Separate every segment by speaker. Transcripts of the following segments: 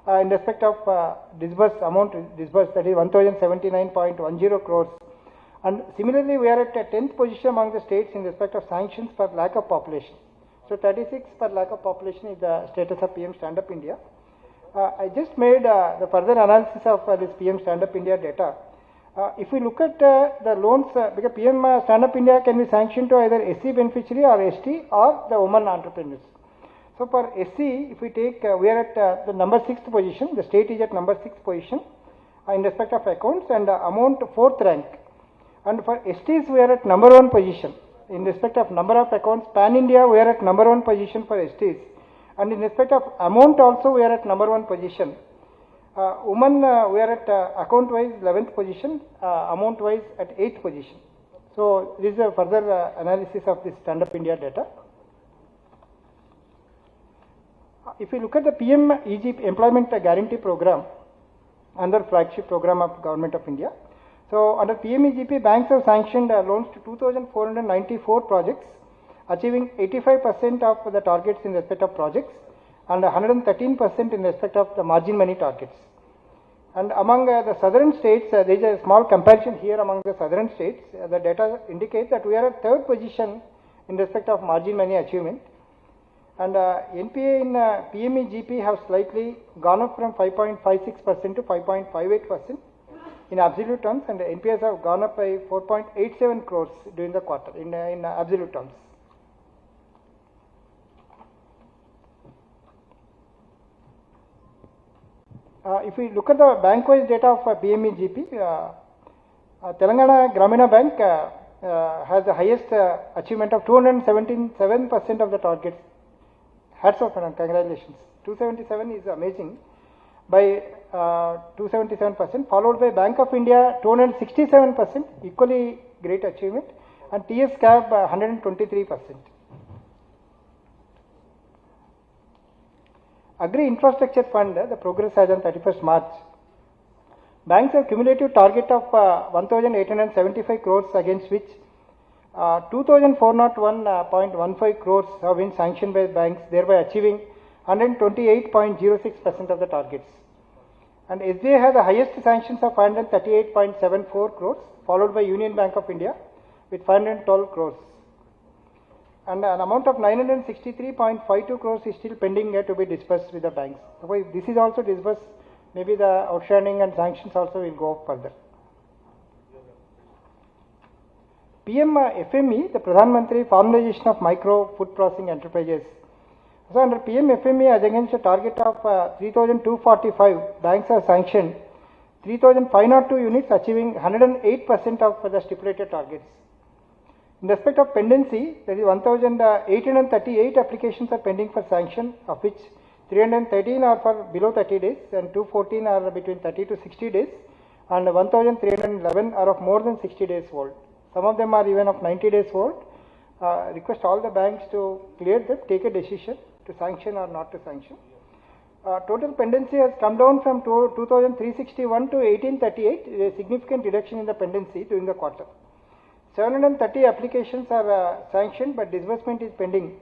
Speaker 1: in respect of disbursed amount disbursed, that is 1079.10 crores. And similarly, we are at 10th position among the states in respect of sanctions per lakh of population. So 36 per lakh of population is the status of PM Stand Up India. I just made the further analysis of this PM Stand Up India data. If we look at the loans, because PM Stand Up India can be sanctioned to either SC beneficiary or ST or the woman entrepreneurs. So for SC, if we take, we are at the number 6th position, the state is at number 6th position in respect of accounts and amount 4th rank. And for STs, we are at number 1 position in respect of number of accounts. Pan India, we are at number 1 position for STs. And in respect of amount also, we are at number 1 position. Women, we are at account wise 11th position, amount wise at 8th position. So this is a further analysis of this Stand Up India data. If you look at the PM EG Employment Guarantee Program, under flagship program of Government of India. So under PMEGP, banks have sanctioned loans to 2,494 projects, achieving 85% of the targets in respect of projects and 113% in respect of the margin money targets. And among the southern states, there is a small comparison here among the southern states. The data indicates that we are at 3rd position in respect of margin money achievement. And NPA in PMEGP have slightly gone up from 5.56% to 5.58% in absolute terms, and the NPAs have gone up by 4.87 crores during the quarter in absolute terms. If we look at the bank-wise data of PMEGP, Telangana Gramina Bank has the highest achievement of 277% of the targets. Hats off and congratulations. 277 is amazing by 277%, followed by Bank of India 267%, equally great achievement, and TS CAB 123%. Agri Infrastructure Fund, the progress as on 31st March. Banks have cumulative target of 1,875 crores, against which 2,401.15 crores have been sanctioned by banks, thereby achieving 128.06% of the targets. And SBI has the highest sanctions of 538.74 crores, followed by Union Bank of India with 512 crores. And an amount of 963.52 crores is still pending to be disbursed with the banks. So if this is also disbursed, maybe the outstanding and sanctions also will go up further. PM FME, the Pradhan Mantri Formalization of Micro Food Processing Enterprises. So under PM FME, as against a target of 3,245, banks have sanctioned 3,502 units, achieving 108% of the stipulated targets. In respect of pendency, there is 1,838 applications are pending for sanction, of which 313 are for below 30 days and 214 are between 30 to 60 days, and 1,311 are of more than 60 days old. Some of them are even of 90 days old. Request all the banks to clear them, take a decision to sanction or not to sanction. Total pendency has come down from 2,361 to 1,838, a significant reduction in the pendency during the quarter. 730 applications are sanctioned, but disbursement is pending,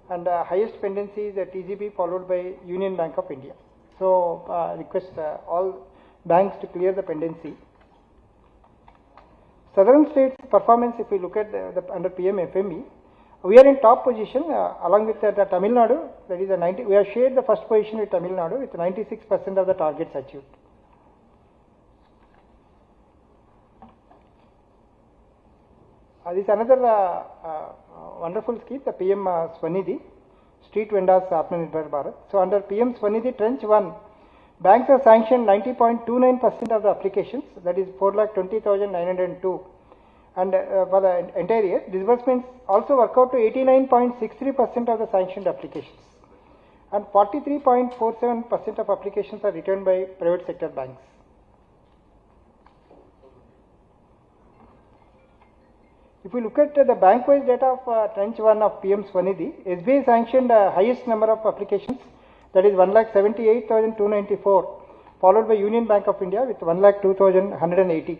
Speaker 1: and highest pendency is at TGB, followed by Union Bank of India. So request all banks to clear the pendency. Southern states performance, if we look at under PM FME, we are in top position along with the Tamil Nadu. That is we have shared the first position with Tamil Nadu with 96% of the targets achieved. This is another wonderful scheme, the PM Swanidhi, Street Vendors Atmanirbhar Bharat. So under PM Swanidhi Tranche 1, banks have sanctioned 90.29% of the applications, that is 4,20,902. And for the entire year, disbursements also work out to 89.63% of the sanctioned applications. And 43.47% of applications are returned by private sector banks. If we look at the bank-wise data of Tranche 1 of PM Swanidhi, SBI sanctioned highest number of applications, that is 1,78,294, followed by Union Bank of India with 1,02,180.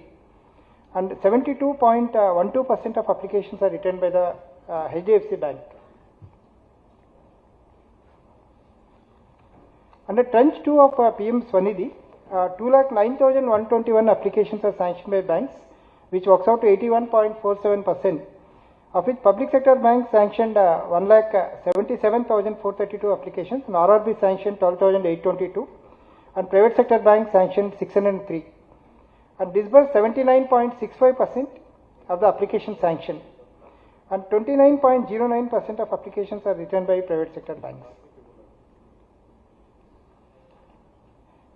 Speaker 1: And 72.12% of applications are returned by the HDFC Bank. Under tranche 2 of PM Swanidhi, 2,09,121 applications are sanctioned by banks, which works out to 81.47%, of which public sector banks sanctioned 1,77,432 applications, and RRB sanctioned 12,822, and private sector banks sanctioned 603, and disbursed 79.65% of the application sanctioned, and 29.09% of applications are returned by private sector banks.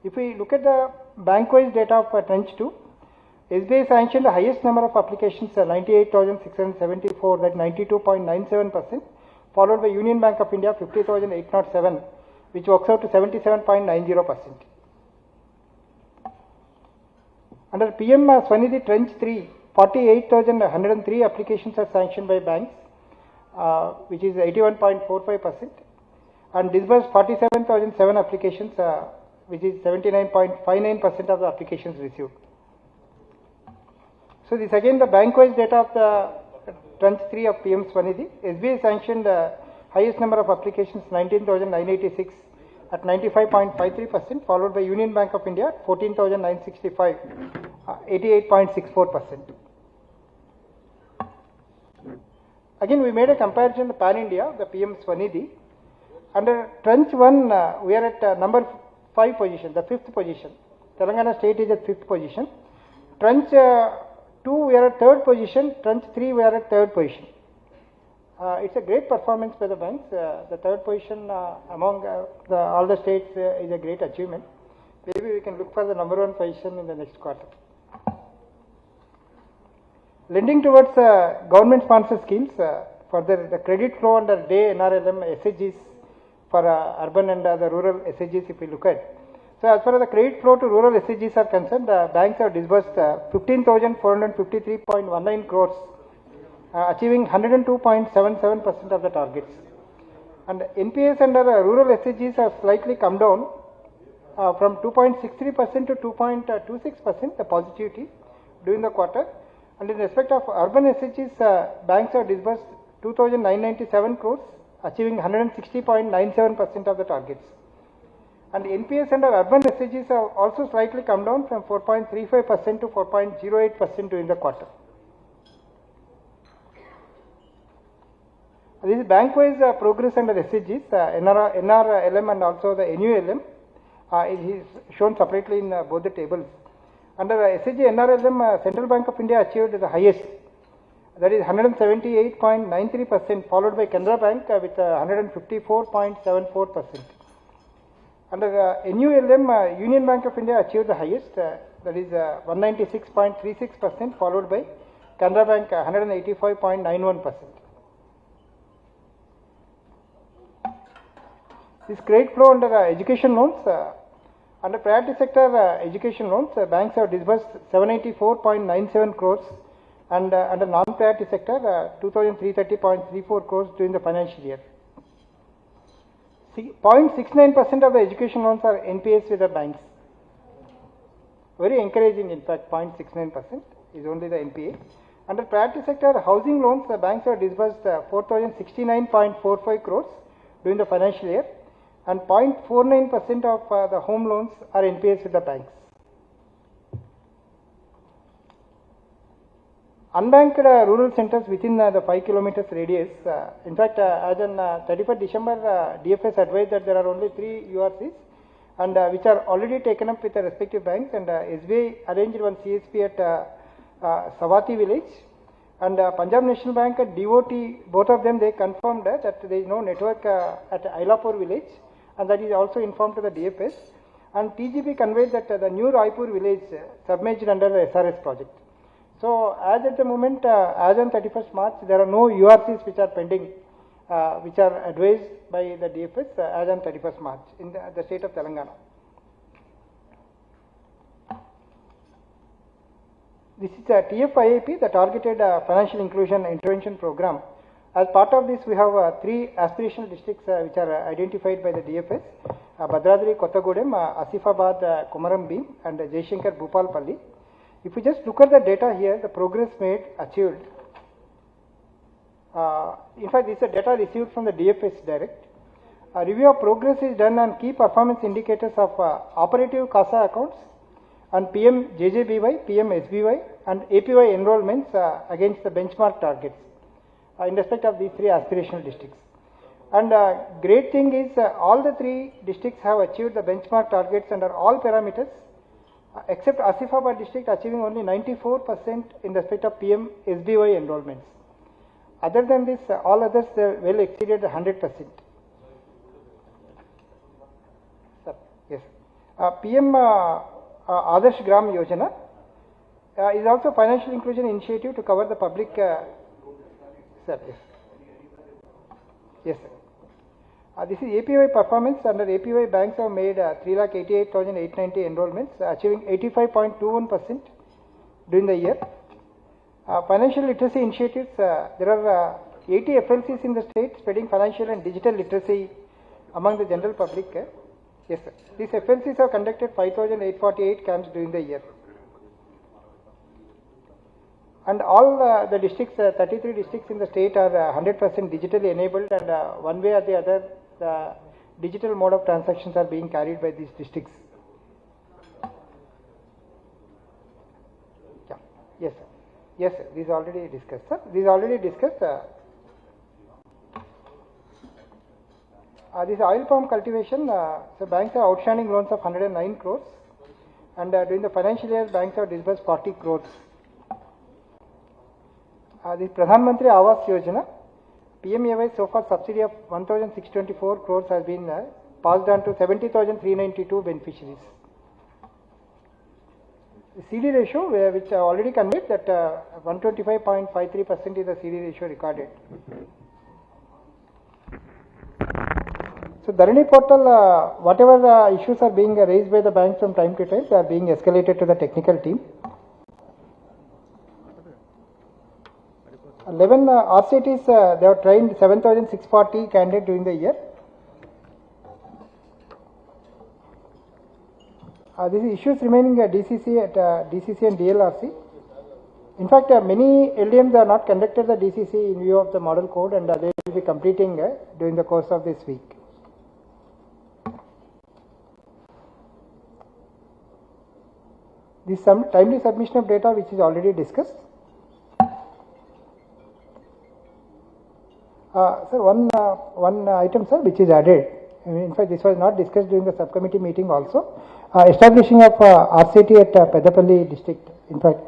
Speaker 1: If we look at the bank-wise data of tranche 2, SBI sanctioned the highest number of applications, 98,674, that 92.97%, followed by Union Bank of India, 50,807, which works out to 77.90%. Under PM Swanidhi tranche 3, 48,103 applications are sanctioned by banks, which is 81.45%, and disbursed 47,007 applications, which is 79.59% of the applications received. So this again the bank-wise data of the tranche 3 of PM Swanidhi. SBI sanctioned highest number of applications, 19,986 at 95.53%, followed by Union Bank of India, 14,965, 88.64%. Again, we made a comparison the Pan India, the PM Swanidhi. Under tranche 1, we are at number 5 position, the 5th position. Telangana state is at 5th position. Tranche 2, we are at 3rd position. Tranche 3, we are at 3rd position. It's a great performance by the banks. The 3rd position among all the states is a great achievement. Maybe we can look for the number 1 position in the next quarter. Lending towards government sponsored schemes, further the credit flow under day NRLM SHGs for urban and the rural SHGs if we look at. So as far as the credit flow to rural SHGs are concerned, the banks have disbursed 15,453.19 crores, achieving 102.77% of the targets. And NPAs under rural SHGs have slightly come down from 2.63% to 2.26%, the positivity during the quarter. And in respect of urban SHGs, banks have disbursed 2,997 crores, achieving 160.97% of the targets. And NPAs under urban SHGs have also slightly come down from 4.35% to 4.08% during the quarter. This is bank-wise progress under SHGs, NRLM and also the NULM. It is shown separately in both the tables. Under SHG NRLM, Central Bank of India achieved the highest, that is 178.93%, followed by Canara Bank with 154.74%. Under NULM, Union Bank of India achieved the highest, that is 196.36%, followed by Canara Bank 185.91%. This credit flow under education loans, under priority sector education loans, banks have disbursed 784.97 crores, and under non-priority sector 2,330.34 crores during the financial year. 0.69% of the education loans are NPAs with the banks. Very encouraging, in fact, 0.69% is only the NPA. Under priority sector housing loans, the banks have disbursed 4,069.45 crores during the financial year, and 0.49% of the home loans are NPAs with the banks. Unbanked rural centers within the 5 kilometers radius, in fact, as on 31st December, DFS advised that there are only 3 URCs, and which are already taken up with the respective banks, and SBI arranged one CSP at Savati village, and Punjab National Bank at DOT, both of them they confirmed that there is no network at Ailapur village, and that is also informed to the DFS, and TGP conveyed that the new Raipur village submerged under the SRS project. So as at the moment, as on 31st March, there are no URCs which are pending, which are advised by the DFS as on 31st March in the state of Telangana. This is the TFIAP, the Targeted Financial Inclusion Intervention Program. As part of this, we have 3 aspirational districts which are identified by the DFS, Bhadradri, Kottagudem, Asifabad, Komaram Bhim, and Shankar, Bhupalpalli. If we just look at the data here, the progress made, achieved. In fact, this is the data received from the DFS direct. A review of progress is done on key performance indicators of operative CASA accounts and PM JJBY, PM SBY and APY enrollments against the benchmark targets in respect of these three aspirational districts. And great thing is all the three districts have achieved the benchmark targets under all parameters except Asifabad district achieving only 94% in respect of PM SBY enrollments. Other than this, all others well exceeded 100%. Sir, yes. PM Adarsh Gram Yojana is also financial inclusion initiative to cover the public. Sir, yes. Yes, sir. This is APY performance. Under APY, banks have made 3,88,890 enrollments, achieving 85.21% during the year. Financial literacy initiatives, there are 80 FLCs in the state spreading financial and digital literacy among the general public. Yes, sir. These FLCs have conducted 5,848 camps during the year. And all the districts, 33 districts in the state are 100% digitally enabled, and one way or the other, the digital mode of transactions are being carried by these districts. Yeah. Yes, sir. Yes, sir. This is already discussed, sir. This is already discussed. This oil palm cultivation, so banks have outstanding loans of 109 crores, and during the financial year, banks have disbursed 40 crores. This Pradhan Mantri Awas Yojana, PMAY so far subsidy of 1,624 crores has been passed on to 70,392 beneficiaries. The CD ratio, which I already conveyed, that 125.53% is the CD ratio recorded. So Dharani portal, whatever issues are being raised by the banks from time to time, they are being escalated to the technical team. 11 RCTs, they have trained 7,640 candidates during the year. These issues remaining DCC at DCC and DLRC. In fact, many LDMs are not conducted the DCC in view of the model code, and they will be completing during the course of this week. This timely submission of data, which is already discussed. Sir, one item, sir, which is added. In fact, this was not discussed during the subcommittee meeting also. Establishing of RCT at Pedapalli district. In fact,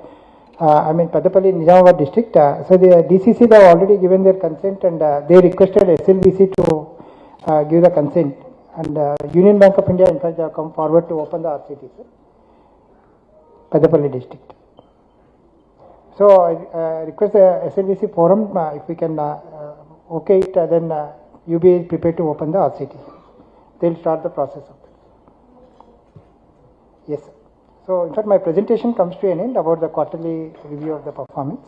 Speaker 1: Pedapalli Nizamabad district. So the DCC, they have already given their consent, and they requested SLBC to give the consent. And Union Bank of India, in fact, they have come forward to open the RCT, sir. Pedapalli district. So I request the SLBC forum, if we can okay it, then UB is prepared to open the RCT. They will start the process of that. Yes, sir. So in fact, my presentation comes to an end about the quarterly review of the performance.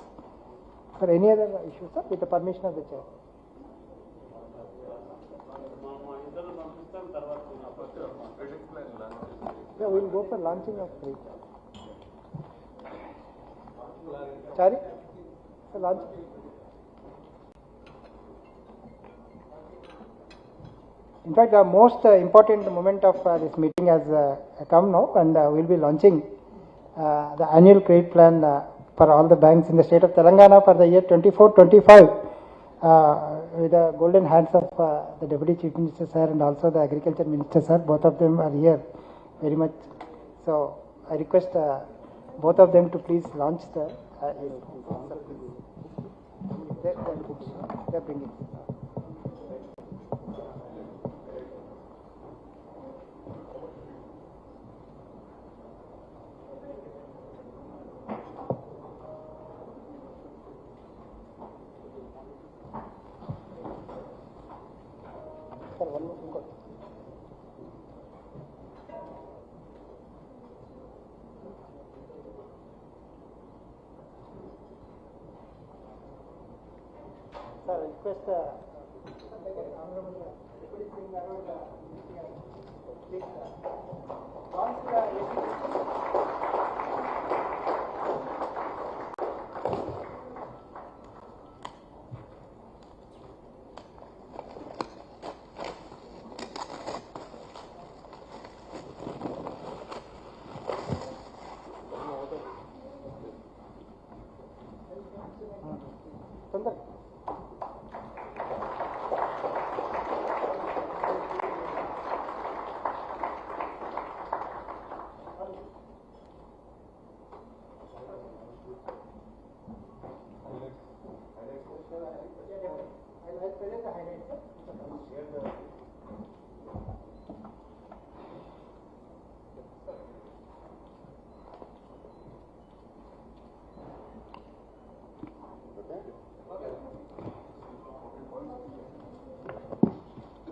Speaker 1: Sir, any other issues, sir, with the permission of the chair? Yeah, we will go for launching of three. Sorry? So launch. In fact, the most important moment of this meeting has come now, and we will be launching the annual credit plan for all the banks in the state of Telangana for the year 24-25 with the golden hands of the Deputy Chief Minister, sir, and also the Agriculture Minister, sir. Both of them are here very much. So I request both of them to please launch the they're bringing. Sir, I request Honorable Deputy Singh please launch the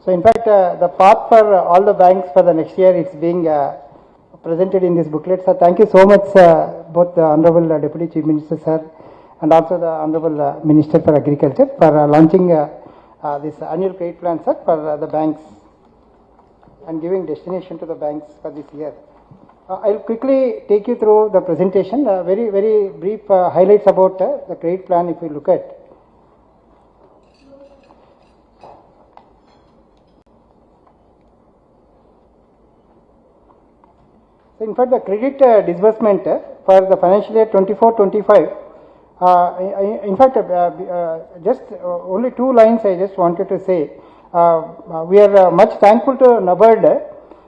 Speaker 1: So in fact, the path for all the banks for the next year, it's being presented in this booklet. So thank you so much, both the Honorable Deputy Chief Minister, sir, and also the Honorable Minister for Agriculture for launching this annual credit plan, sir, for the banks and giving destination to the banks for this year. I'll quickly take you through the presentation. Very brief highlights about the credit plan if you look at. So in fact, the credit disbursement for the financial year 24-25, in fact, just only 2 lines I just wanted to say. We are much thankful to NABARD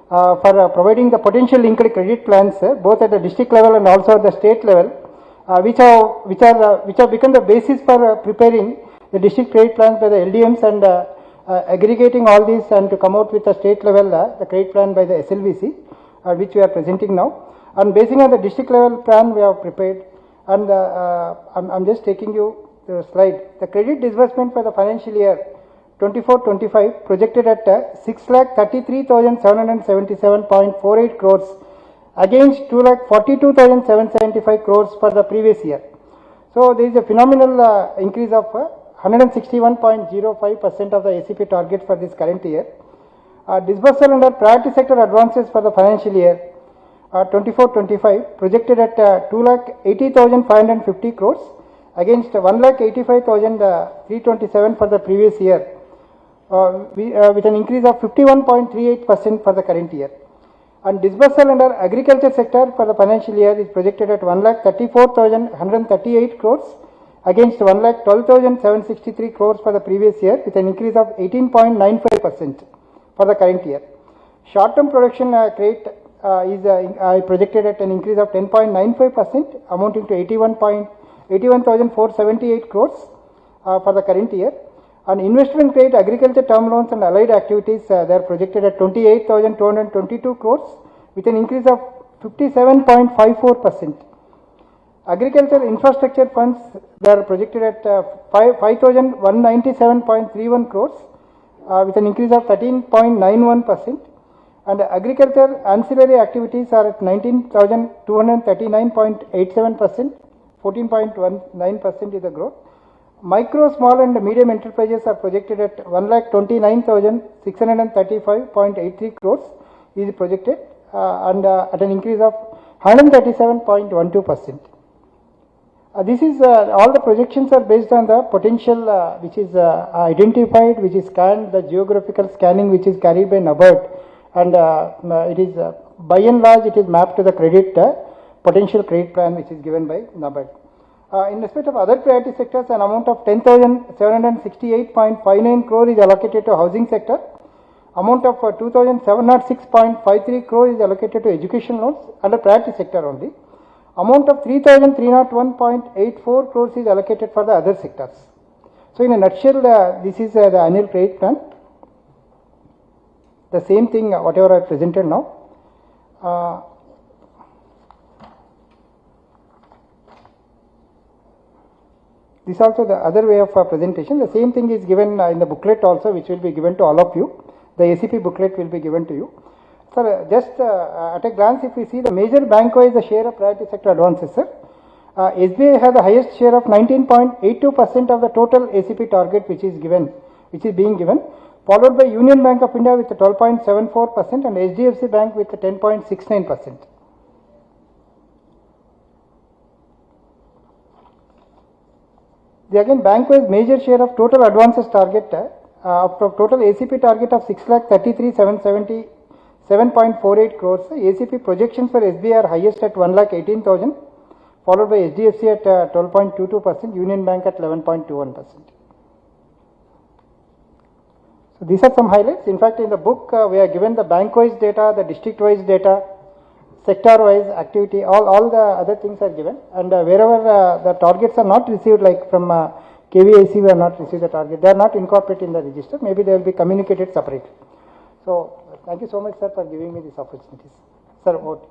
Speaker 1: for providing the potential linked credit plans both at the district level and also at the state level, which have become the basis for preparing the district credit plans by the LDMs and aggregating all these and to come out with a state level the credit plan by the SLVC, which we are presenting now. And basing on the district level plan we have prepared, and I'm just taking you to the slide. The credit disbursement for the financial year 24-25 projected at 6,33,777.48 crores against 2,42,775 crores for the previous year. So there is a phenomenal increase of 161.05% of the ACP target for this current year. Disbursal under priority sector advances for the financial year 24-25 projected at 2,80,550 crores against 1,85,327 for the previous year, with an increase of 51.38% for the current year. And disbursal under agriculture sector for the financial year is projected at 1,34,138 crores against 1,12,763 crores for the previous year, with an increase of 18.95% for the current year. Short-term production credit is projected at an increase of 10.95%, amounting to 81,478 crores for the current year. And investment credit, agriculture term loans and allied activities, they are projected at 28,222 crores with an increase of 57.54%. Agriculture infrastructure funds, they are projected at 5,197.31 crores with an increase of 13.91%. And agriculture ancillary activities are at 19,239.87%, 14.19% is the growth. Micro, small and medium enterprises are projected at 1,29,635.83 crores is projected and at an increase of 137.12%. This is all the projections are based on the potential which is identified, which is scanned, the geographical scanning which is carried by NABARD, and it is by and large it is mapped to the credit potential credit plan which is given by NABARD. In respect of other priority sectors, an amount of 10,768.59 crore is allocated to housing sector. Amount of 2,706.53 crore is allocated to education loans under priority sector only. Amount of 3,301.84 crores is allocated for the other sectors. So in a nutshell, this is the annual credit plan. The same thing whatever I presented now. This also the other way of presentation. The same thing is given in the booklet also, which will be given to all of you. The ACP booklet will be given to you. Sir, just at a glance, if we see the major bank-wise the share of priority sector advances, sir, SBI has the highest share of 19.82% of the total ACP target which is being given, followed by Union Bank of India with 12.74% and HDFC Bank with 10.69%. The again bank-wise major share of total advances target of total ACP target of 6,33,777.48 crores. ACP projections for SBI are highest at 1,18,000, followed by HDFC at 12.22%, Union Bank at 11.21%. So these are some highlights. In fact, in the book we are given the bank-wise data, the district-wise data, sector-wise activity, all the other things are given, and wherever the targets are not received, like from KVIC we have not received the target, they are not incorporated in the register, maybe they will be communicated separately. So thank you so much, sir, for giving me these opportunities. Sir, vote.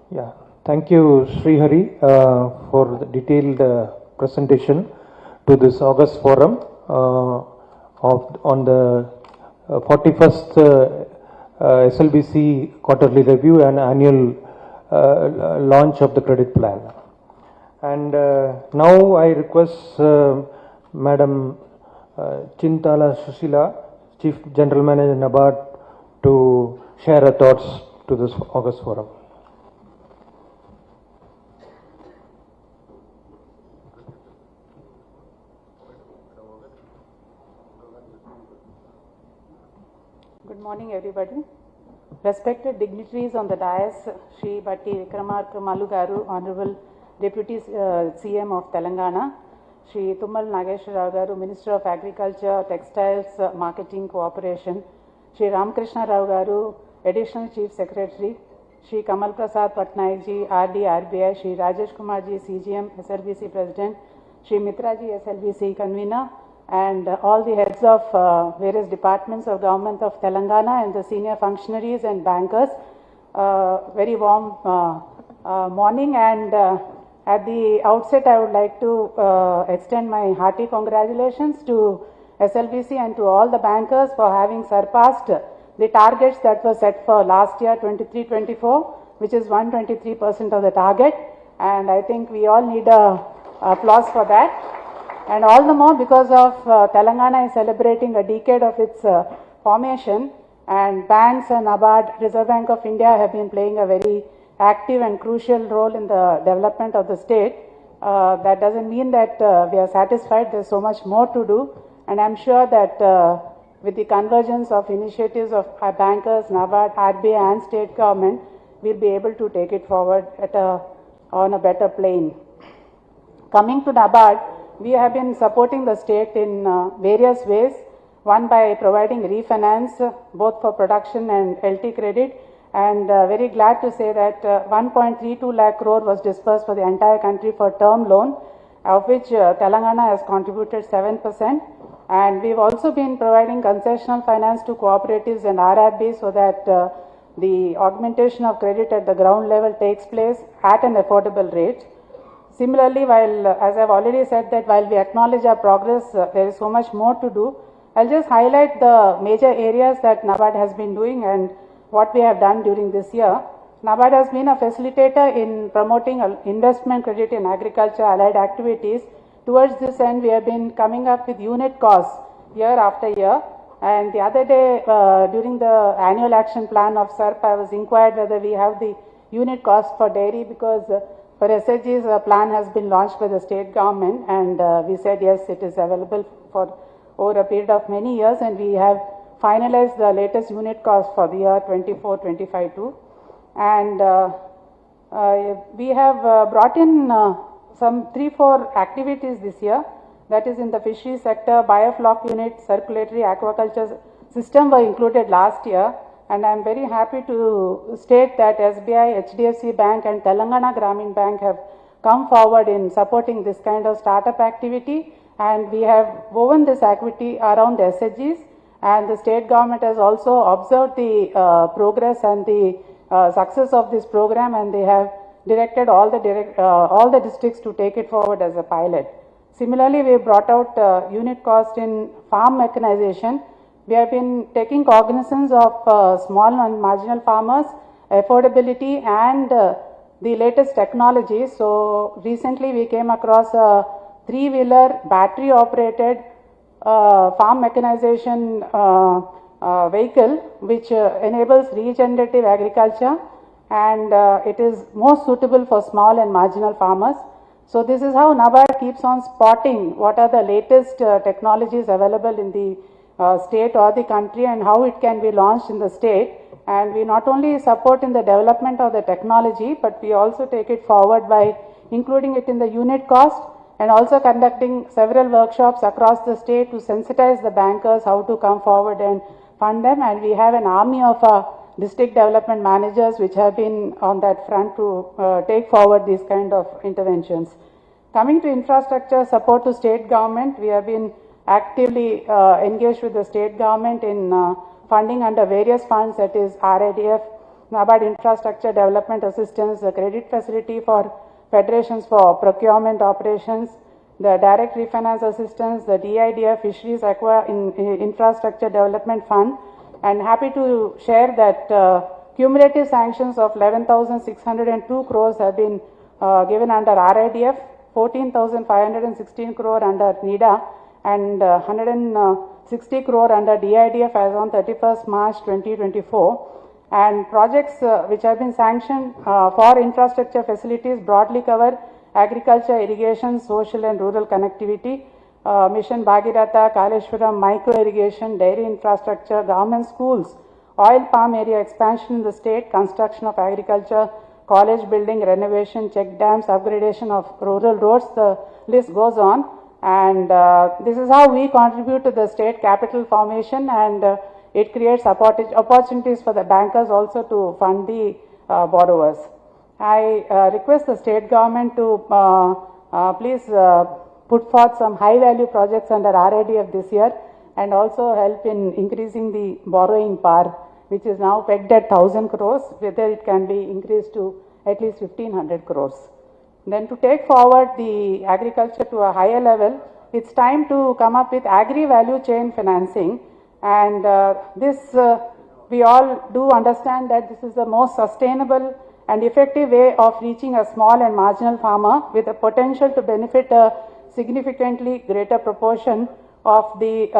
Speaker 2: Yeah, Thank you, Srihari, for the detailed presentation to this August forum on the 41st SLBC quarterly review and annual launch of the credit plan. And now I request Madam Chintala Susila, Chief General Manager NABARD, to share her thoughts to this August forum.
Speaker 3: Good morning, everybody. Respected dignitaries on the dais, Shri Batti Vikramarka Malugaru, Honorable Deputy CM of Telangana, Shri Tummal Nageshwara Garu, Minister of Agriculture, Textiles, Marketing Cooperation, Shri Ramakrishna Rao Garu, Additional Chief Secretary, Shri Kamal Prasad Patnaik ji, RD RBI, Shri Rajesh Kumar ji, CGM SLBC President, Shri Mitra ji, SLBC Convener, and all the heads of various departments of Government of Telangana and the senior functionaries and bankers. Very warm morning, and at the outset I would like to extend my hearty congratulations to SLBC and to all the bankers for having surpassed the targets that were set for last year 23-24, which is 123% of the target, and I think we all need applause for that. And all the more because of Telangana is celebrating a decade of its formation, and banks and NABARD, Reserve Bank of India, have been playing a very active and crucial role in the development of the state. That doesn't mean that we are satisfied. There's so much more to do, and I'm sure that with the convergence of initiatives of our bankers, NABARD, RBI and state government, we'll be able to take it forward on a better plane. Coming to NABARD, we have been supporting the state in various ways. One, by providing refinance both for production and LT credit, and very glad to say that 1.32 lakh crore was disbursed for the entire country for term loan, of which Telangana has contributed 7%. And we've also been providing concessional finance to cooperatives and RRBs so that the augmentation of credit at the ground level takes place at an affordable rate. Similarly, as I've already said that while we acknowledge our progress, there is so much more to do. I'll just highlight the major areas that NABARD has been doing and what we have done during this year. NABARD has been a facilitator in promoting investment credit in agriculture allied activities. Towards this end, we have been coming up with unit costs year after year. And the other day, during the annual action plan of SERP, I was inquired whether we have the unit cost for dairy, because for SHGs, a plan has been launched by the state government, and we said yes, it is available for over a period of many years, and we have finalized the latest unit cost for the year 24-25 too. And we have brought in some 3-4 activities this year, that is in the fishery sector, biofloc unit, circulatory aquaculture system were included last year. And I am very happy to state that SBI, HDFC Bank and Telangana Gramin Bank have come forward in supporting this kind of startup activity, and we have woven this activity around SHGs, and the state government has also observed the progress and the success of this program, and they have directed all the districts to take it forward as a pilot. Similarly, we brought out unit cost in farm mechanization. We have been taking cognizance of small and marginal farmers, affordability and the latest technology. So recently we came across a 3-wheeler battery operated farm mechanization vehicle which enables regenerative agriculture, and it is most suitable for small and marginal farmers. So this is how NABARD keeps on spotting what are the latest technologies available in the state or the country and how it can be launched in the state. And we not only support in the development of the technology, but we also take it forward by including it in the unit cost and also conducting several workshops across the state to sensitize the bankers how to come forward and fund them. And we have an army of district development managers which have been on that front to take forward these kind of interventions. Coming to infrastructure support to state government, we have been actively engaged with the state government in funding under various funds, that is RADF, NABARD infrastructure development assistance, the credit facility for federations for procurement operations, the direct refinance assistance, the DIDF Fisheries Infrastructure Development Fund, and happy to share that cumulative sanctions of 11,602 crores have been given under RIDF, 14,516 crore under NIDA, and 160 crore under DIDF as on 31st March 2024. And projects which have been sanctioned for infrastructure facilities broadly cover agriculture, irrigation, social and rural connectivity, Mission Bhagiratha, Kaleshwaram, micro irrigation, dairy infrastructure, government schools, oil palm area expansion in the state, construction of agriculture, college building, renovation, check dams, upgradation of rural roads, the list goes on. And this is how we contribute to the state capital formation, and it creates opportunities for the bankers also to fund the borrowers. I request the state government to please put forth some high value projects under RIDF this year, and also help in increasing the borrowing power, which is now pegged at 1,000 crores, whether it can be increased to at least 1,500 crores. Then to take forward the agriculture to a higher level, it's time to come up with agri-value chain financing, and we all do understand that this is the most sustainable and effective way of reaching a small and marginal farmer with the potential to benefit a significantly greater proportion of the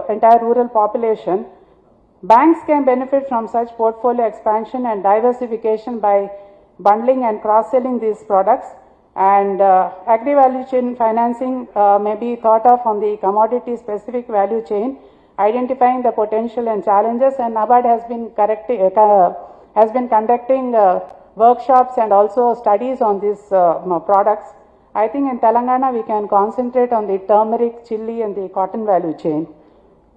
Speaker 3: entire rural population. Banks can benefit from such portfolio expansion and diversification by bundling and cross-selling these products, and agri-value chain financing may be thought of on the commodity-specific value chain, identifying the potential and challenges, and NABARD has been conducting workshops and also studies on these products. I think in Telangana we can concentrate on the turmeric, chili and the cotton value chain.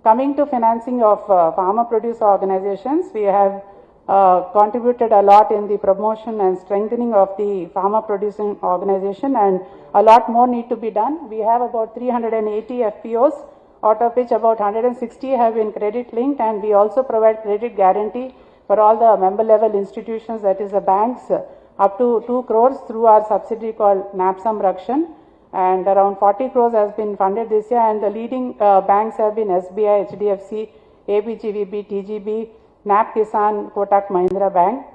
Speaker 3: Coming to financing of farmer producer organizations, we have contributed a lot in the promotion and strengthening of the farmer producing organization, and a lot more need to be done. We have about 380 FPOs, out of which about 160 have been credit linked, and we also provide credit guarantee for all the member level institutions, that is the banks, up to 2 crores through our subsidiary called NABSAM Rakshan, and around 40 crores has been funded this year, and the leading banks have been SBI, HDFC, ABGVB, TGB, NAB Kisan, Kotak Mahindra Bank.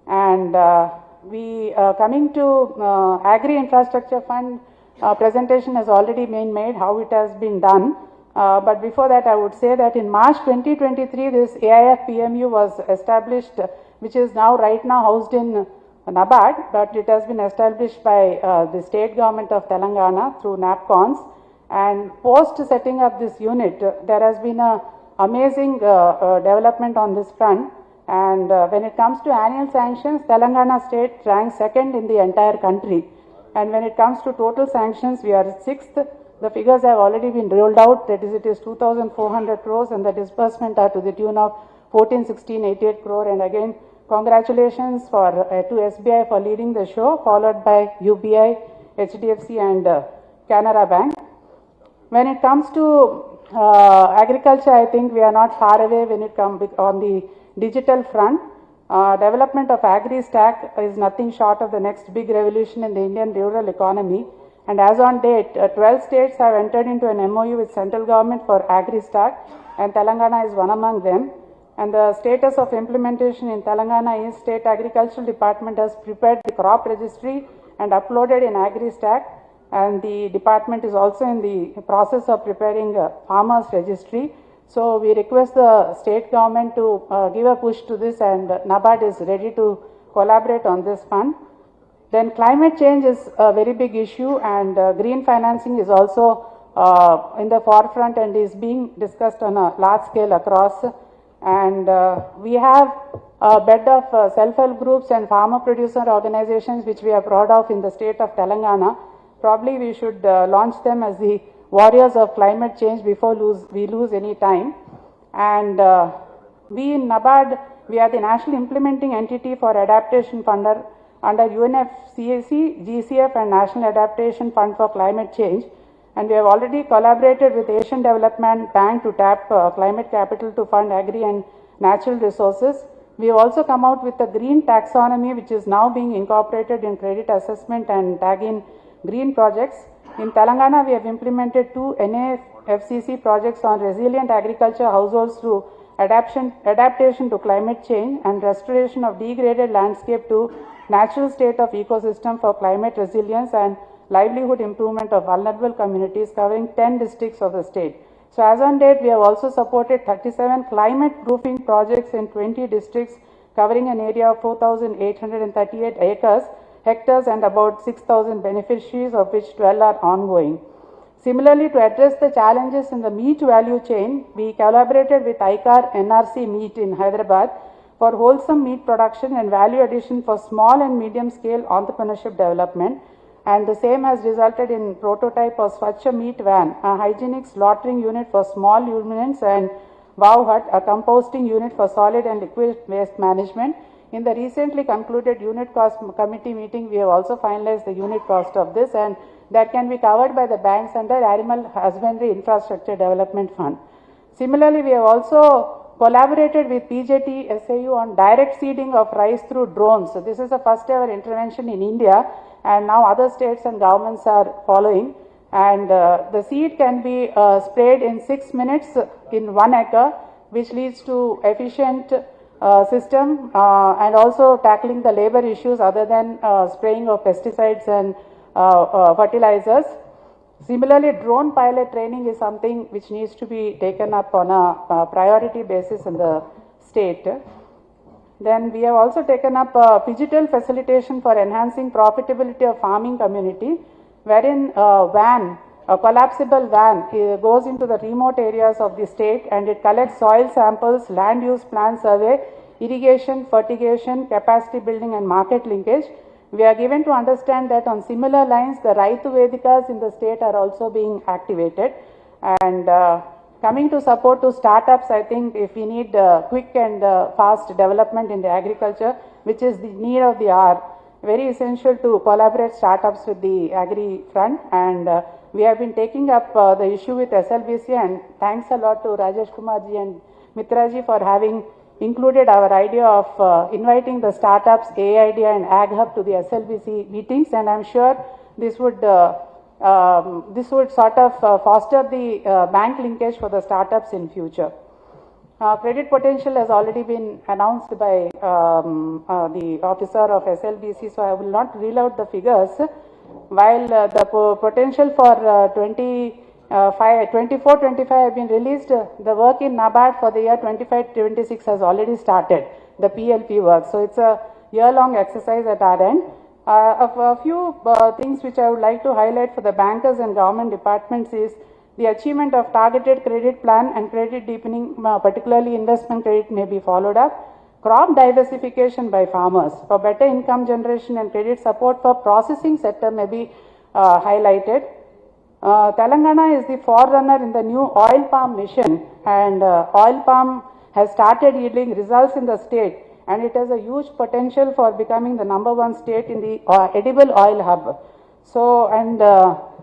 Speaker 3: And coming to Agri Infrastructure Fund, presentation has already been made how it has been done. But before that, I would say that in March 2023, this AIF PMU was established, which is now right now housed in NABARD, but it has been established by the state government of Telangana through NAPCONS. And post setting up this unit, there has been a amazing development on this front. And when it comes to annual sanctions, Telangana state ranks second in the entire country. And when it comes to total sanctions, we are sixth. The figures have already been rolled out, that is, it is 2,400 crores, and the disbursement are to the tune of 14,1688 crore. And again, congratulations to SBI for leading the show, followed by UBI, HDFC and Canara Bank. When it comes to agriculture, I think we are not far away when it comes on the digital front. Development of Agri-Stack is nothing short of the next big revolution in the Indian rural economy. And as on date, 12 states have entered into an MOU with central government for Agri-Stack, and Telangana is one among them. And the status of implementation in Telangana is State Agricultural Department has prepared the crop registry and uploaded in Agri-Stack, and the department is also in the process of preparing a farmers registry. So we request the state government to give a push to this, and NABARD is ready to collaborate on this fund. Then climate change is a very big issue, and green financing is also in the forefront and is being discussed on a large scale across. And we have a bed of self-help groups and farmer producer organizations which we are proud of in the state of Telangana. Probably we should launch them as the warriors of climate change before we lose any time. And we in NABARD, we are the national implementing entity for adaptation funder under UNFCCC, GCF and National Adaptation Fund for Climate Change. And we have already collaborated with Asian Development Bank to tap climate capital to fund agri and natural resources. We have also come out with a green taxonomy, which is now being incorporated in credit assessment and tagging green projects. In Telangana, we have implemented 2 NAFCC projects on resilient agriculture households through adaptation to climate change and restoration of degraded landscape to natural state of ecosystem for climate resilience and livelihood improvement of vulnerable communities covering 10 districts of the state. So as on date, we have also supported 37 climate proofing projects in 20 districts covering an area of 4,838 hectares and about 6,000 beneficiaries, of which 12 are ongoing. Similarly, to address the challenges in the meat value chain, we collaborated with ICAR NRC Meat in Hyderabad for wholesome meat production and value addition for small and medium scale entrepreneurship development. And the same has resulted in prototype of Swachh Meat Van, a hygienic slaughtering unit for small ruminants, and Wow Hut, a composting unit for solid and liquid waste management. In the recently concluded unit cost committee meeting, we have also finalized the unit cost of this, and that can be covered by the banks under Animal Husbandry Infrastructure Development Fund. Similarly, we have also collaborated with PJT SAU on direct seeding of rice through drones. So this is the first ever intervention in India, and now other states and governments are following. And the seed can be sprayed in 6 minutes in 1 acre, which leads to efficient system and also tackling the labor issues other than spraying of pesticides and fertilizers. Similarly, drone pilot training is something which needs to be taken up on a priority basis in the state. Then we have also taken up digital facilitation for enhancing profitability of farming community, wherein a collapsible van goes into the remote areas of the state and it collects soil samples, land use plan survey, irrigation, fertigation, capacity building and market linkage. We are given to understand that on similar lines, the Raitu Vedikas in the state are also being activated. And coming to support to startups, I think if we need quick and fast development in the agriculture, which is the need of the hour, very essential to collaborate startups with the agri front. And we have been taking up the issue with SLBC, and thanks a lot to Rajesh Kumarji and Mitraji for having included our idea of inviting the startups, AIDEA and Ag Hub to the SLBC meetings, and I'm sure this would sort of foster the bank linkage for the startups in future. Credit potential has already been announced by the officer of SLBC, so I will not reel out the figures. While the potential for 24-25 have been released, the work in NABARD for the year 25-26 has already started, the PLP work. So it's a year-long exercise at our end. A few things which I would like to highlight for the bankers and government departments is the achievement of targeted credit plan and credit deepening, particularly investment credit, may be followed up. Crop diversification by farmers for better income generation and credit support for processing sector may be highlighted. Telangana is the forerunner in the new oil palm mission, and oil palm has started yielding results in the state, and it has a huge potential for becoming the #1 state in the edible oil hub. So, and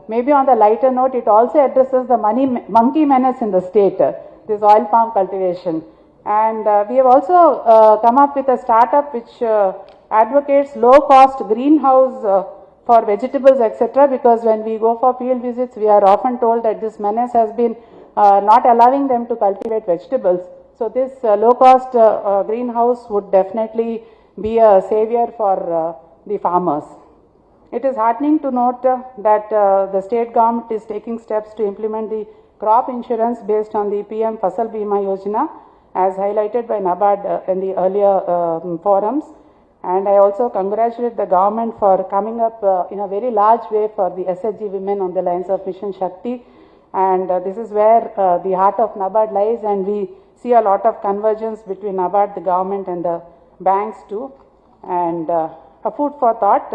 Speaker 3: maybe on the lighter note, it also addresses the monkey menace in the state, this oil palm cultivation. And we have also come up with a startup which advocates low-cost greenhouse for vegetables, etc. Because when we go for field visits, we are often told that this menace has been not allowing them to cultivate vegetables. So this low-cost greenhouse would definitely be a savior for the farmers. It is heartening to note that the state government is taking steps to implement the crop insurance based on the PM Fasal Bima Yojana, as highlighted by NABARD in the earlier forums. And I also congratulate the government for coming up in a very large way for the SHG women on the lines of Mission Shakti. And this is where the heart of NABARD lies, and we see a lot of convergence between NABARD, the government and the banks too. And a food for thought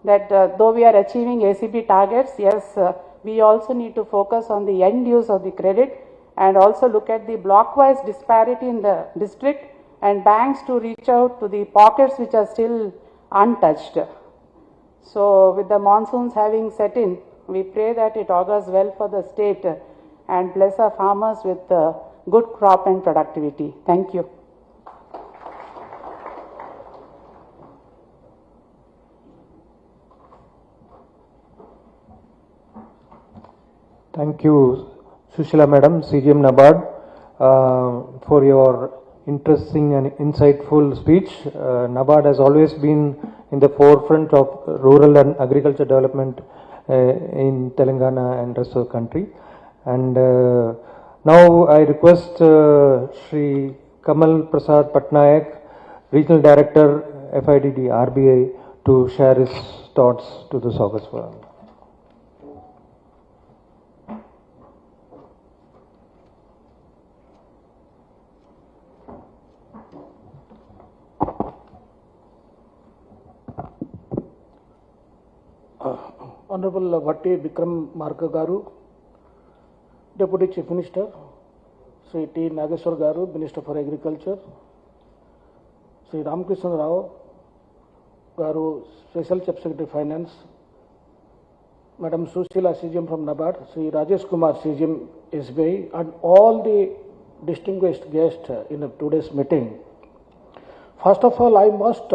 Speaker 3: that though we are achieving ACB targets, yes, we also need to focus on the end use of the credit and also look at the block-wise disparity in the district, and banks to reach out to the pockets which are still untouched. So with the monsoons having set in, we pray that it augurs well for the state and bless our farmers with good crop and productivity. Thank you.
Speaker 2: Thank you, Sushila Madam, CGM NABARD, for your interesting and insightful speech. NABARD has always been in the forefront of rural and agriculture development in Telangana and rest of the country. And now I request Shri Kamal Prasad Patnaik, Regional Director, FIDD, RBI, to share his thoughts to the August Forum.
Speaker 4: Honorable Vatti Vikram Marka Garu, Deputy Chief Minister, Sri T. Nageshwar Garu, Minister for Agriculture, Sri Ramkrishna Rao Garu, Special Chief Secretary Finance, Madam Sushila CGM from NABARD, Sri Rajesh Kumar CGM SBI, and all the distinguished guests in today's meeting. First of all, I must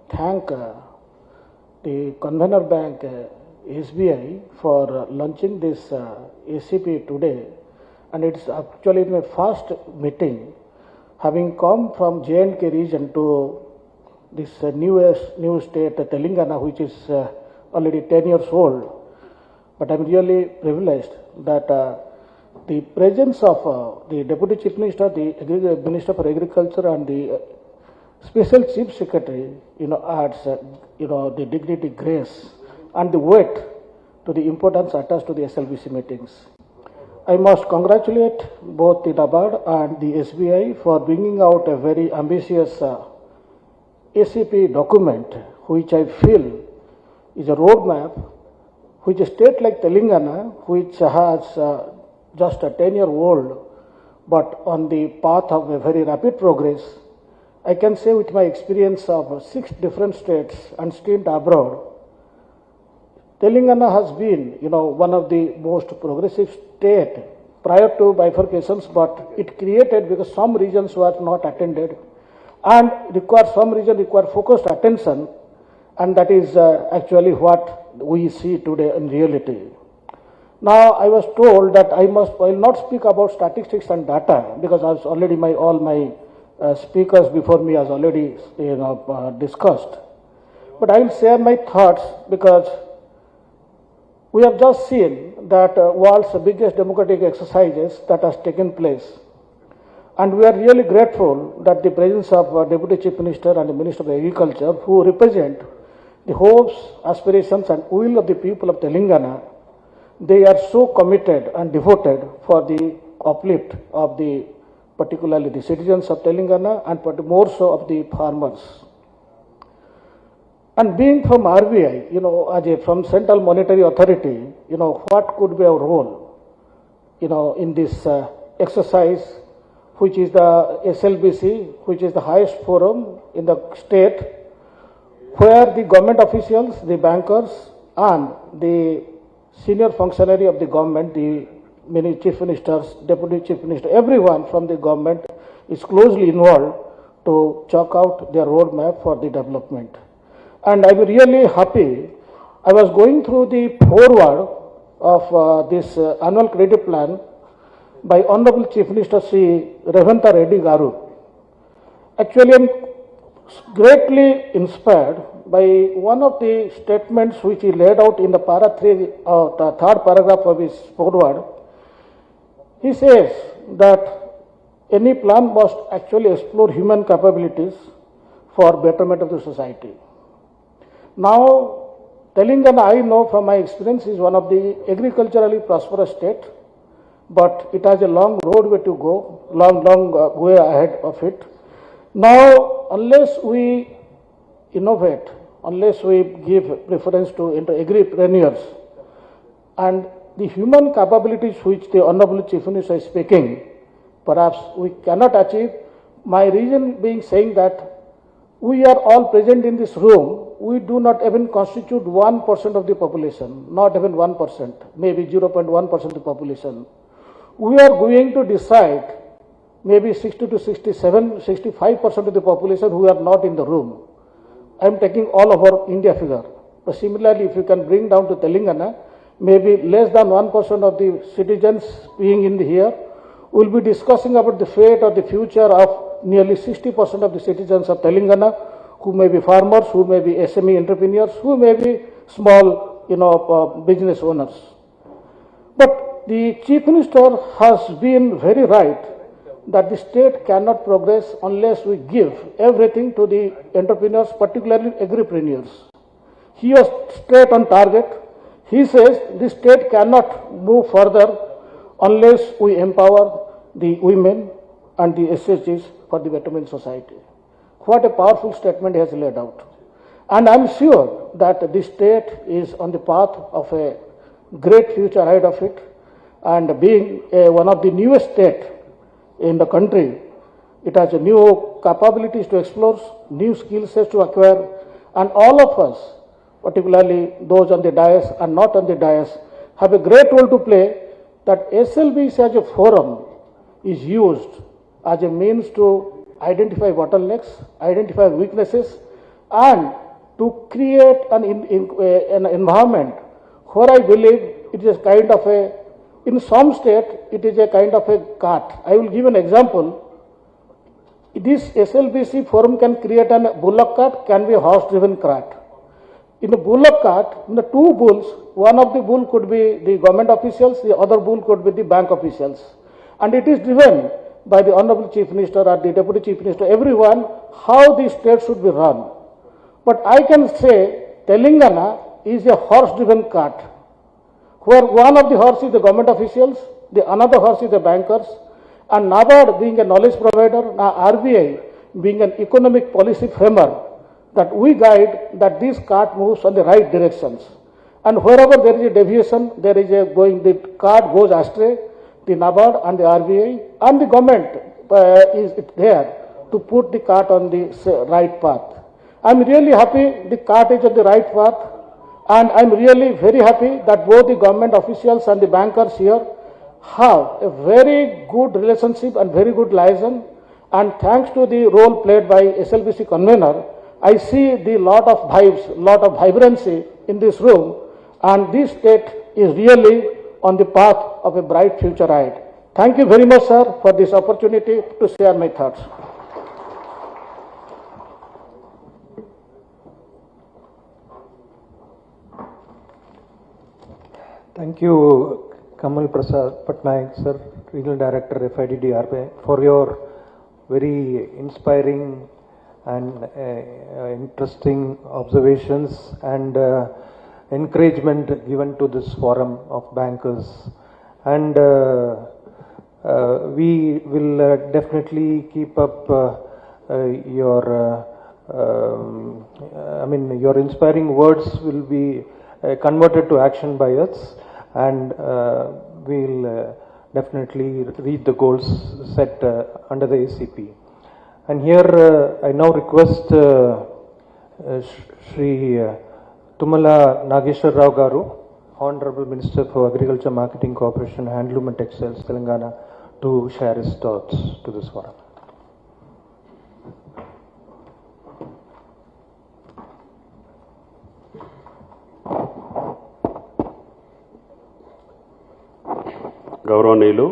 Speaker 4: thank the Convener Bank SBI for launching this ACP today, and it's actually my first meeting, having come from J&K region to this new state Telangana, which is already 10 years old. But I'm really privileged that the presence of the Deputy Chief Minister, the Minister for Agriculture, and the Special Chief Secretary, adds, the dignity, grace, and the weight to the importance attached to the SLBC meetings. I must congratulate both the NABARD and the SBI for bringing out a very ambitious ACP document, which I feel is a roadmap which a state like Telangana, which has just a 10-year-old, but on the path of a very rapid progress. I can say with my experience of 6 different states and stint abroad, Telangana has been, one of the most progressive state prior to bifurcations, but it created because some regions were not attended and some region require focused attention, and that is actually what we see today in reality. Now, I was told that I will not speak about statistics and data because as already all my speakers before me has already discussed. But I will share my thoughts because we have just seen that world's biggest democratic exercises that has taken place. And we are really grateful that the presence of Deputy Chief Minister and the Minister of Agriculture, who represent the hopes, aspirations, and will of the people of Telangana, they are so committed and devoted for the uplift of particularly the citizens of Telangana and more so of the farmers. And being from RBI, from Central Monetary Authority, what could be our role, in this exercise, which is the SLBC, which is the highest forum in the state, where the government officials, the bankers, and the senior functionary of the government, the many chief ministers, deputy chief minister, everyone from the government is closely involved to chalk out their roadmap for the development. And I'm really happy. I was going through the foreword of this annual credit plan by Honorable Chief Minister Sri Reddy Garu. Actually, I'm greatly inspired by one of the statements which he laid out in the the third paragraph of his foreword. He says that any plan must actually explore human capabilities for betterment of the society. Now, Telangana, I know from my experience, is one of the agriculturally prosperous state, but it has a long roadway to go, long way ahead of it. Now, unless we innovate, unless we give preference to agripreneurs and the human capabilities which the Honorable Chief Minister is speaking, perhaps we cannot achieve. My reason being saying that we are all present in this room, we do not even constitute 1% of the population, not even 1%, maybe 0.1% of the population. We are going to decide maybe 60 to 67, 65% of the population who are not in the room. I am taking all over India figure. But similarly, if you can bring down to Telangana, maybe less than 1% of the citizens being in here, will be discussing about the fate or the future of nearly 60% of the citizens of Telangana, who may be farmers, who may be SME entrepreneurs, who may be small, business owners. But the Chief Minister has been very right that the state cannot progress unless we give everything to the entrepreneurs, particularly agripreneurs. He was straight on target. He says the state cannot move further unless we empower the women and the SHGs for the betterment society. What a powerful statement he has laid out. And I'm sure that the state is on the path of a great future ahead of it, and being one of the newest states in the country, it has new capabilities to explore, new skill sets to acquire, and all of us, particularly those on the dais and not on the dais, have a great role to play, that SLBC as a forum is used as a means to identify bottlenecks, identify weaknesses, and to create an environment where I believe it is kind of in some state, it is a kind of a cart. I will give an example. This SLBC forum can create a bullock cart, can be a horse-driven cart. In a bullock cart, in the two bulls, one of the bull could be the government officials, the other bull could be the bank officials. And it is driven by the Honorable Chief Minister or the Deputy Chief Minister, everyone, how the state should be run. But I can say Telangana is a horse-driven cart, where one of the horse is the government officials, the another horse is the bankers, and NABARD being a knowledge provider, RBI being an economic policy framer, that we guide that this cart moves on the right directions. And wherever there is a deviation, the cart goes astray, the NABARD and the RBI and the government is there to put the cart on the right path. I'm really happy the cart is on the right path, and I'm really very happy that both the government officials and the bankers here have a very good relationship and very good liaison. And thanks to the role played by SLBC convener, I see the lot of vibes, lot of vibrancy in this room, and this state is really on the path of a bright future ahead. Thank you very much, sir, for this opportunity to share my thoughts.
Speaker 2: Thank you, Kamal Prasad Patnaik, sir, Regional Director, FIDD RBI, for your very inspiring and interesting observations and encouragement given to this forum of bankers. And we will definitely keep up your inspiring words will be converted to action by us, and we'll definitely reach the goals set under the ACP. And here I now request Shri Tumala Nageshwar Rao Garu, Honorable Minister for Agriculture, Marketing, Cooperation, Handloom and Textiles, Telangana, to share his thoughts to this forum.
Speaker 5: గౌరవనీయులు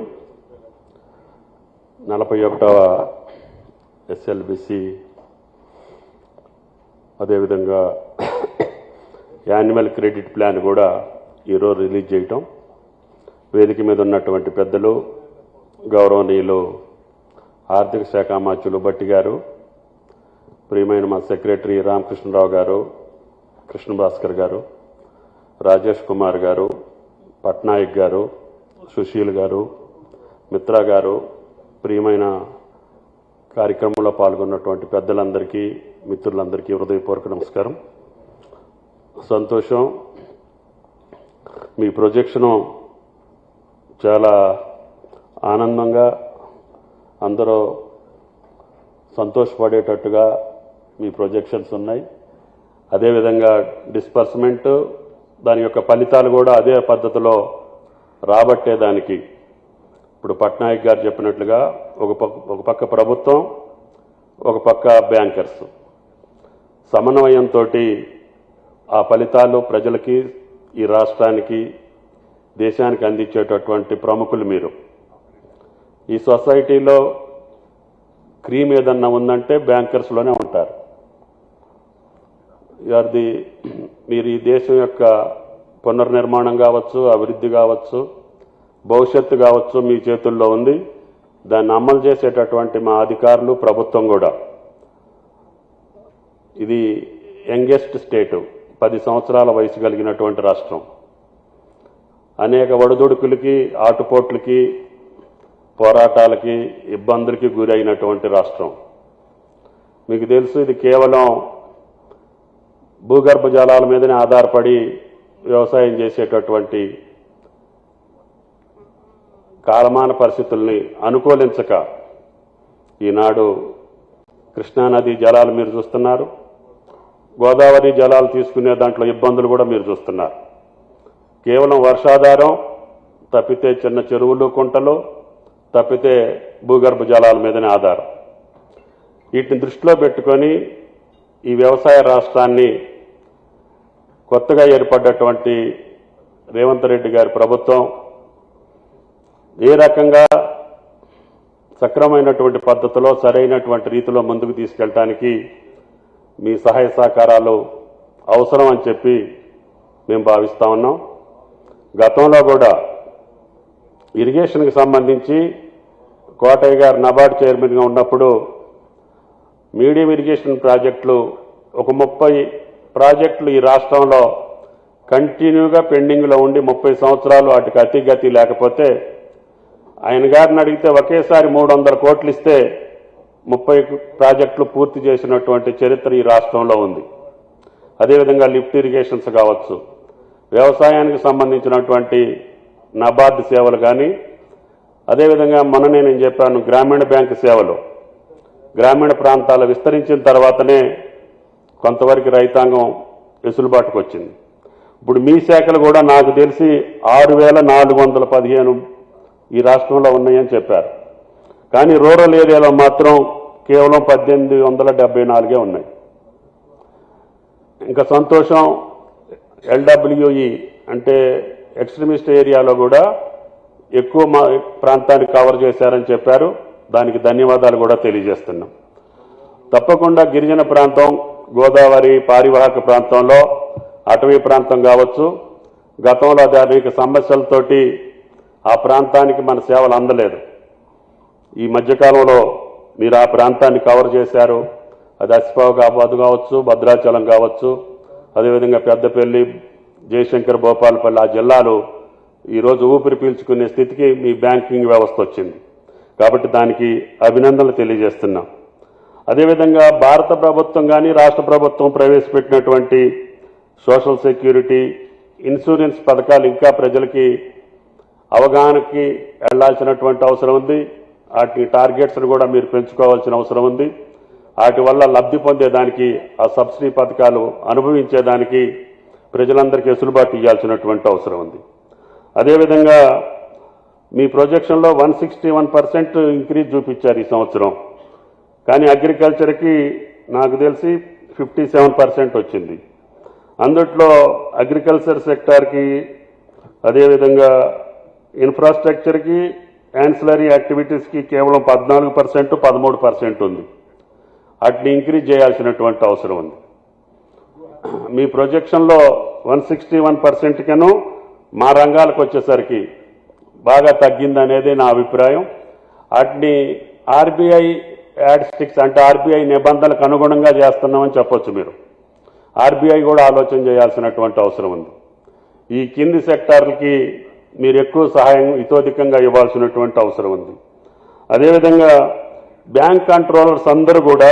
Speaker 5: 41వ SLBC అదేవిధంగా annual credit plan కూడా ఈరోజు release చేయటం, వేదిక మీద ఉన్నటువంటి పెద్దలు గౌరవనీయులు ఆర్థిక శాఖ మంత్రులు భట్టి గారు, ప్రియమైన మా సెక్రటరీ రామకృష్ణరావు గారు, కృష్ణ భాస్కర్ గారు, రాజేష్ కుమార్ గారు, పట్నాయక్ గారు, సుశీల్ గారు, మిత్రా గారు, ప్రియమైన కార్యక్రమంలో పాల్గొన్నటువంటి పెద్దలందరికీ, మిత్రులందరికీ హృదయపూర్వక నమస్కారం. సంతోషం, మీ ప్రొజెక్షను చాలా ఆనందంగా అందరూ సంతోషపడేటట్టుగా మీ ప్రొజెక్షన్స్ ఉన్నాయి. అదేవిధంగా డిస్బర్స్మెంట్ దాని యొక్క ఫలితాలు కూడా అదే పద్ధతిలో రాబట్టేదానికి ఇప్పుడు పట్నాయక్ గారు చెప్పినట్లుగా ఒక పక్క ప్రభుత్వం, ఒక పక్క బ్యాంకర్స్ సమన్వయంతో ఆ ఫలితాలు ప్రజలకి, ఈ రాష్ట్రానికి దేశానికి అందించేటటువంటి ప్రముఖులు మీరు. ఈ సొసైటీలో క్రీమ్ ఏదన్నా ఉందంటే బ్యాంకర్స్లోనే ఉంటారు. మీరు ఈ దేశం యొక్క పునర్నిర్మాణం కావచ్చు, అభివృద్ధి కావచ్చు, భవిష్యత్తు కావచ్చు మీ చేతుల్లో ఉంది. దాన్ని అమలు చేసేటటువంటి మా అధికారులు, ప్రభుత్వం కూడా. ఇది యంగెస్ట్ స్టేటు, 10 సంవత్సరాల వయసు కలిగినటువంటి రాష్ట్రం. అనేక ఒడిదుడుకులకి, ఆటుపోట్లకి, పోరాటాలకి, ఇబ్బందులకి గురైనటువంటి రాష్ట్రం. మీకు తెలుసు, ఇది కేవలం భూగర్భ జలాల మీదనే ఆధారపడి వ్యవసాయం చేసేటటువంటి కాలమాన పరిస్థితుల్ని అనుకూలించక ఈనాడు కృష్ణానది జలాలు మీరు చూస్తున్నారు, గోదావరి జలాలు తీసుకునే దాంట్లో ఇబ్బందులు కూడా మీరు చూస్తున్నారు. కేవలం వర్షాధారం తప్పితే చిన్న చెరువులు, కుంటలు తప్పితే భూగర్భ జలాల మీదనే ఆధారం. వీటిని దృష్టిలో పెట్టుకొని ఈ వ్యవసాయ రాష్ట్రాన్ని కొత్తగా ఏర్పడ్డటువంటి రేవంత్ రెడ్డి గారి ప్రభుత్వం ఏ రకంగా సక్రమైనటువంటి పద్ధతిలో, సరైనటువంటి రీతిలో ముందుకు తీసుకెళ్ళటానికి మీ సహాయ సహకారాలు అవసరం అని చెప్పి మేము భావిస్తా ఉన్నాం. గతంలో కూడా ఇరిగేషన్కి సంబంధించి కోటయ్య గారు NABARD చైర్మన్గా ఉన్నప్పుడు మీడియం ఇరిగేషన్ ప్రాజెక్టులు ఒక 30 ప్రాజెక్టులు ఈ రాష్ట్రంలో కంటిన్యూగా పెండింగ్లో ఉండి 30 సంవత్సరాలు వాటికి అతిగతి లేకపోతే ఆయన గారిని అడిగితే ఒకేసారి 300 కోట్లు ఇస్తే 30 ప్రాజెక్టులు పూర్తి చేసినటువంటి చరిత్ర ఈ రాష్ట్రంలో ఉంది. అదేవిధంగా లిఫ్ట్ ఇరిగేషన్స్ కావచ్చు, వ్యవసాయానికి సంబంధించినటువంటి NABARD సేవలు కానీ, అదేవిధంగా మొన్ననే నేను చెప్పాను గ్రామీణ బ్యాంకు సేవలు గ్రామీణ ప్రాంతాలు విస్తరించిన తర్వాతనే కొంతవరకు రైతాంగం వెసులుబాటుకు వచ్చింది. ఇప్పుడు మీ శాఖలు కూడా నాకు తెలిసి 6,415 ఈ రాష్ట్రంలో ఉన్నాయని చెప్పారు. కానీ రూరల్ ఏరియాలో మాత్రం కేవలం 1,874 ఉన్నాయి. ఇంకా సంతోషం, LWE అంటే ఎక్స్ట్రీమిస్ట్ ఏరియాలో కూడా ఎక్కువ ప్రాంతాన్ని కవర్ చేశారని చెప్పారు. దానికి ధన్యవాదాలు కూడా తెలియజేస్తున్నాం. తప్పకుండా గిరిజన ప్రాంతం, గోదావరి పారివాహక ప్రాంతంలో, అటవీ ప్రాంతం కావచ్చు, గతంలో అనేక సమస్యలతోటి ఆ ప్రాంతానికి మన సేవలు అందలేదు. ఈ మధ్యకాలంలో మీరు ఆ ప్రాంతాన్ని కవర్ చేశారు. అది ఆసిఫాబాద్ కావచ్చు, భద్రాచలం కావచ్చు, అదేవిధంగా పెద్దపల్లి, జయశంకర్, భూపాలపల్లి ఆ జిల్లాలు ఈరోజు ఊపిరి పీల్చుకునే స్థితికి మీ బ్యాంకింగ్ వ్యవస్థ వచ్చింది. కాబట్టి దానికి అభినందనలు తెలియజేస్తున్నాం. అదేవిధంగా భారత ప్రభుత్వం కానీ రాష్ట్ర ప్రభుత్వం ప్రవేశపెట్టినటువంటి సోషల్ సెక్యూరిటీ, ఇన్సూరెన్స్ పథకాలు ఇంకా ప్రజలకి అవగాహనకి వెళ్లాల్సినటువంటి అవసరం ఉంది. వాటి టార్గెట్స్ను కూడా మీరు పెంచుకోవాల్సిన అవసరం ఉంది. వాటి వల్ల లబ్ధి పొందేదానికి, ఆ సబ్సిడీ పథకాలు అనుభవించేదానికి ప్రజలందరికీ వెసులుబాటు ఇవ్వాల్సినటువంటి అవసరం ఉంది. అదేవిధంగా మీ ప్రొజెక్షన్లో 161% ఇంక్రీజ్ చూపించారు ఈ సంవత్సరం. కానీ అగ్రికల్చర్కి నాకు తెలిసి 57% వచ్చింది. అందుట్లో అగ్రికల్చర్ సెక్టార్కి, అదేవిధంగా ఇన్ఫ్రాస్ట్రక్చర్కి, యాన్సిలరీ యాక్టివిటీస్కి కేవలం 14%, 13% ఉంది. వాటిని ఇంక్రీజ్ చేయాల్సినటువంటి అవసరం ఉంది. మీ ప్రొజెక్షన్లో 161% కను మా రంగాలకు వచ్చేసరికి బాగా తగ్గిందనేది నా అభిప్రాయం. వాటిని RBI యాడ్స్టిక్స్ అంటే RBI నిబంధనలకు అనుగుణంగా చేస్తున్నామని చెప్పొచ్చు. మీరు RBI కూడా ఆలోచన చేయాల్సినటువంటి అవసరం ఉంది. ఈ కింది సెక్టార్లకి మీరు ఎక్కువ సహాయం ఇతోధికంగా ఇవ్వాల్సినటువంటి అవసరం ఉంది. అదేవిధంగా బ్యాంక్ కంట్రోలర్స్ అందరూ కూడా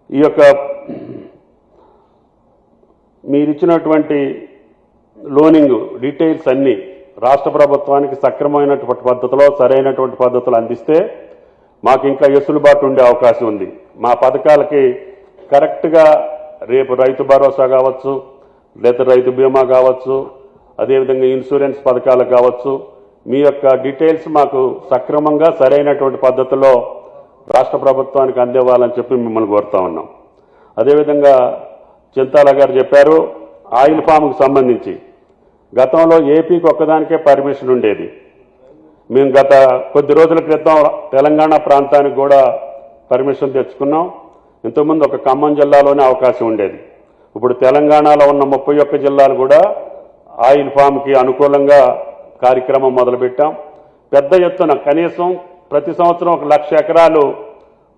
Speaker 5: ఈ యొక్క మీరిచ్చినటువంటి లోనింగ్ డీటెయిల్స్ అన్నీ రాష్ట్ర ప్రభుత్వానికి సక్రమమైనటువంటి పద్ధతిలో, సరైనటువంటి పద్ధతులు అందిస్తే మాకు ఇంకా వెసులుబాటు ఉండే అవకాశం ఉంది. మా పథకాలకి కరెక్ట్గా రేపు రైతు భరోసా కావచ్చు, లేదా రైతు బీమా కావచ్చు, అదేవిధంగా ఇన్సూరెన్స్ పథకాలు కావచ్చు, మీ యొక్క డీటెయిల్స్ మాకు సక్రమంగా సరైనటువంటి పద్ధతిలో రాష్ట్ర ప్రభుత్వానికి అందివ్వాలని చెప్పి మిమ్మల్ని కోరుతా ఉన్నాం. అదేవిధంగా చింతాల గారు చెప్పారు, ఆయిల్ ఫామ్కి సంబంధించి గతంలో ఏపీకి ఒక్కదానికే పర్మిషన్ ఉండేది. మేము గత కొద్ది రోజుల క్రితం తెలంగాణ ప్రాంతానికి కూడా పర్మిషన్ తెచ్చుకున్నాం. ఇంతకుముందు ఒక ఖమ్మం జిల్లాలోనే అవకాశం ఉండేది. ఇప్పుడు తెలంగాణలో ఉన్న 31 జిల్లాలు కూడా ఆయిల్ ఫామ్కి అనుకూలంగా కార్యక్రమం మొదలుపెట్టాం. పెద్ద ఎత్తున కనీసం ప్రతి సంవత్సరం 1,00,000 ఎకరాలు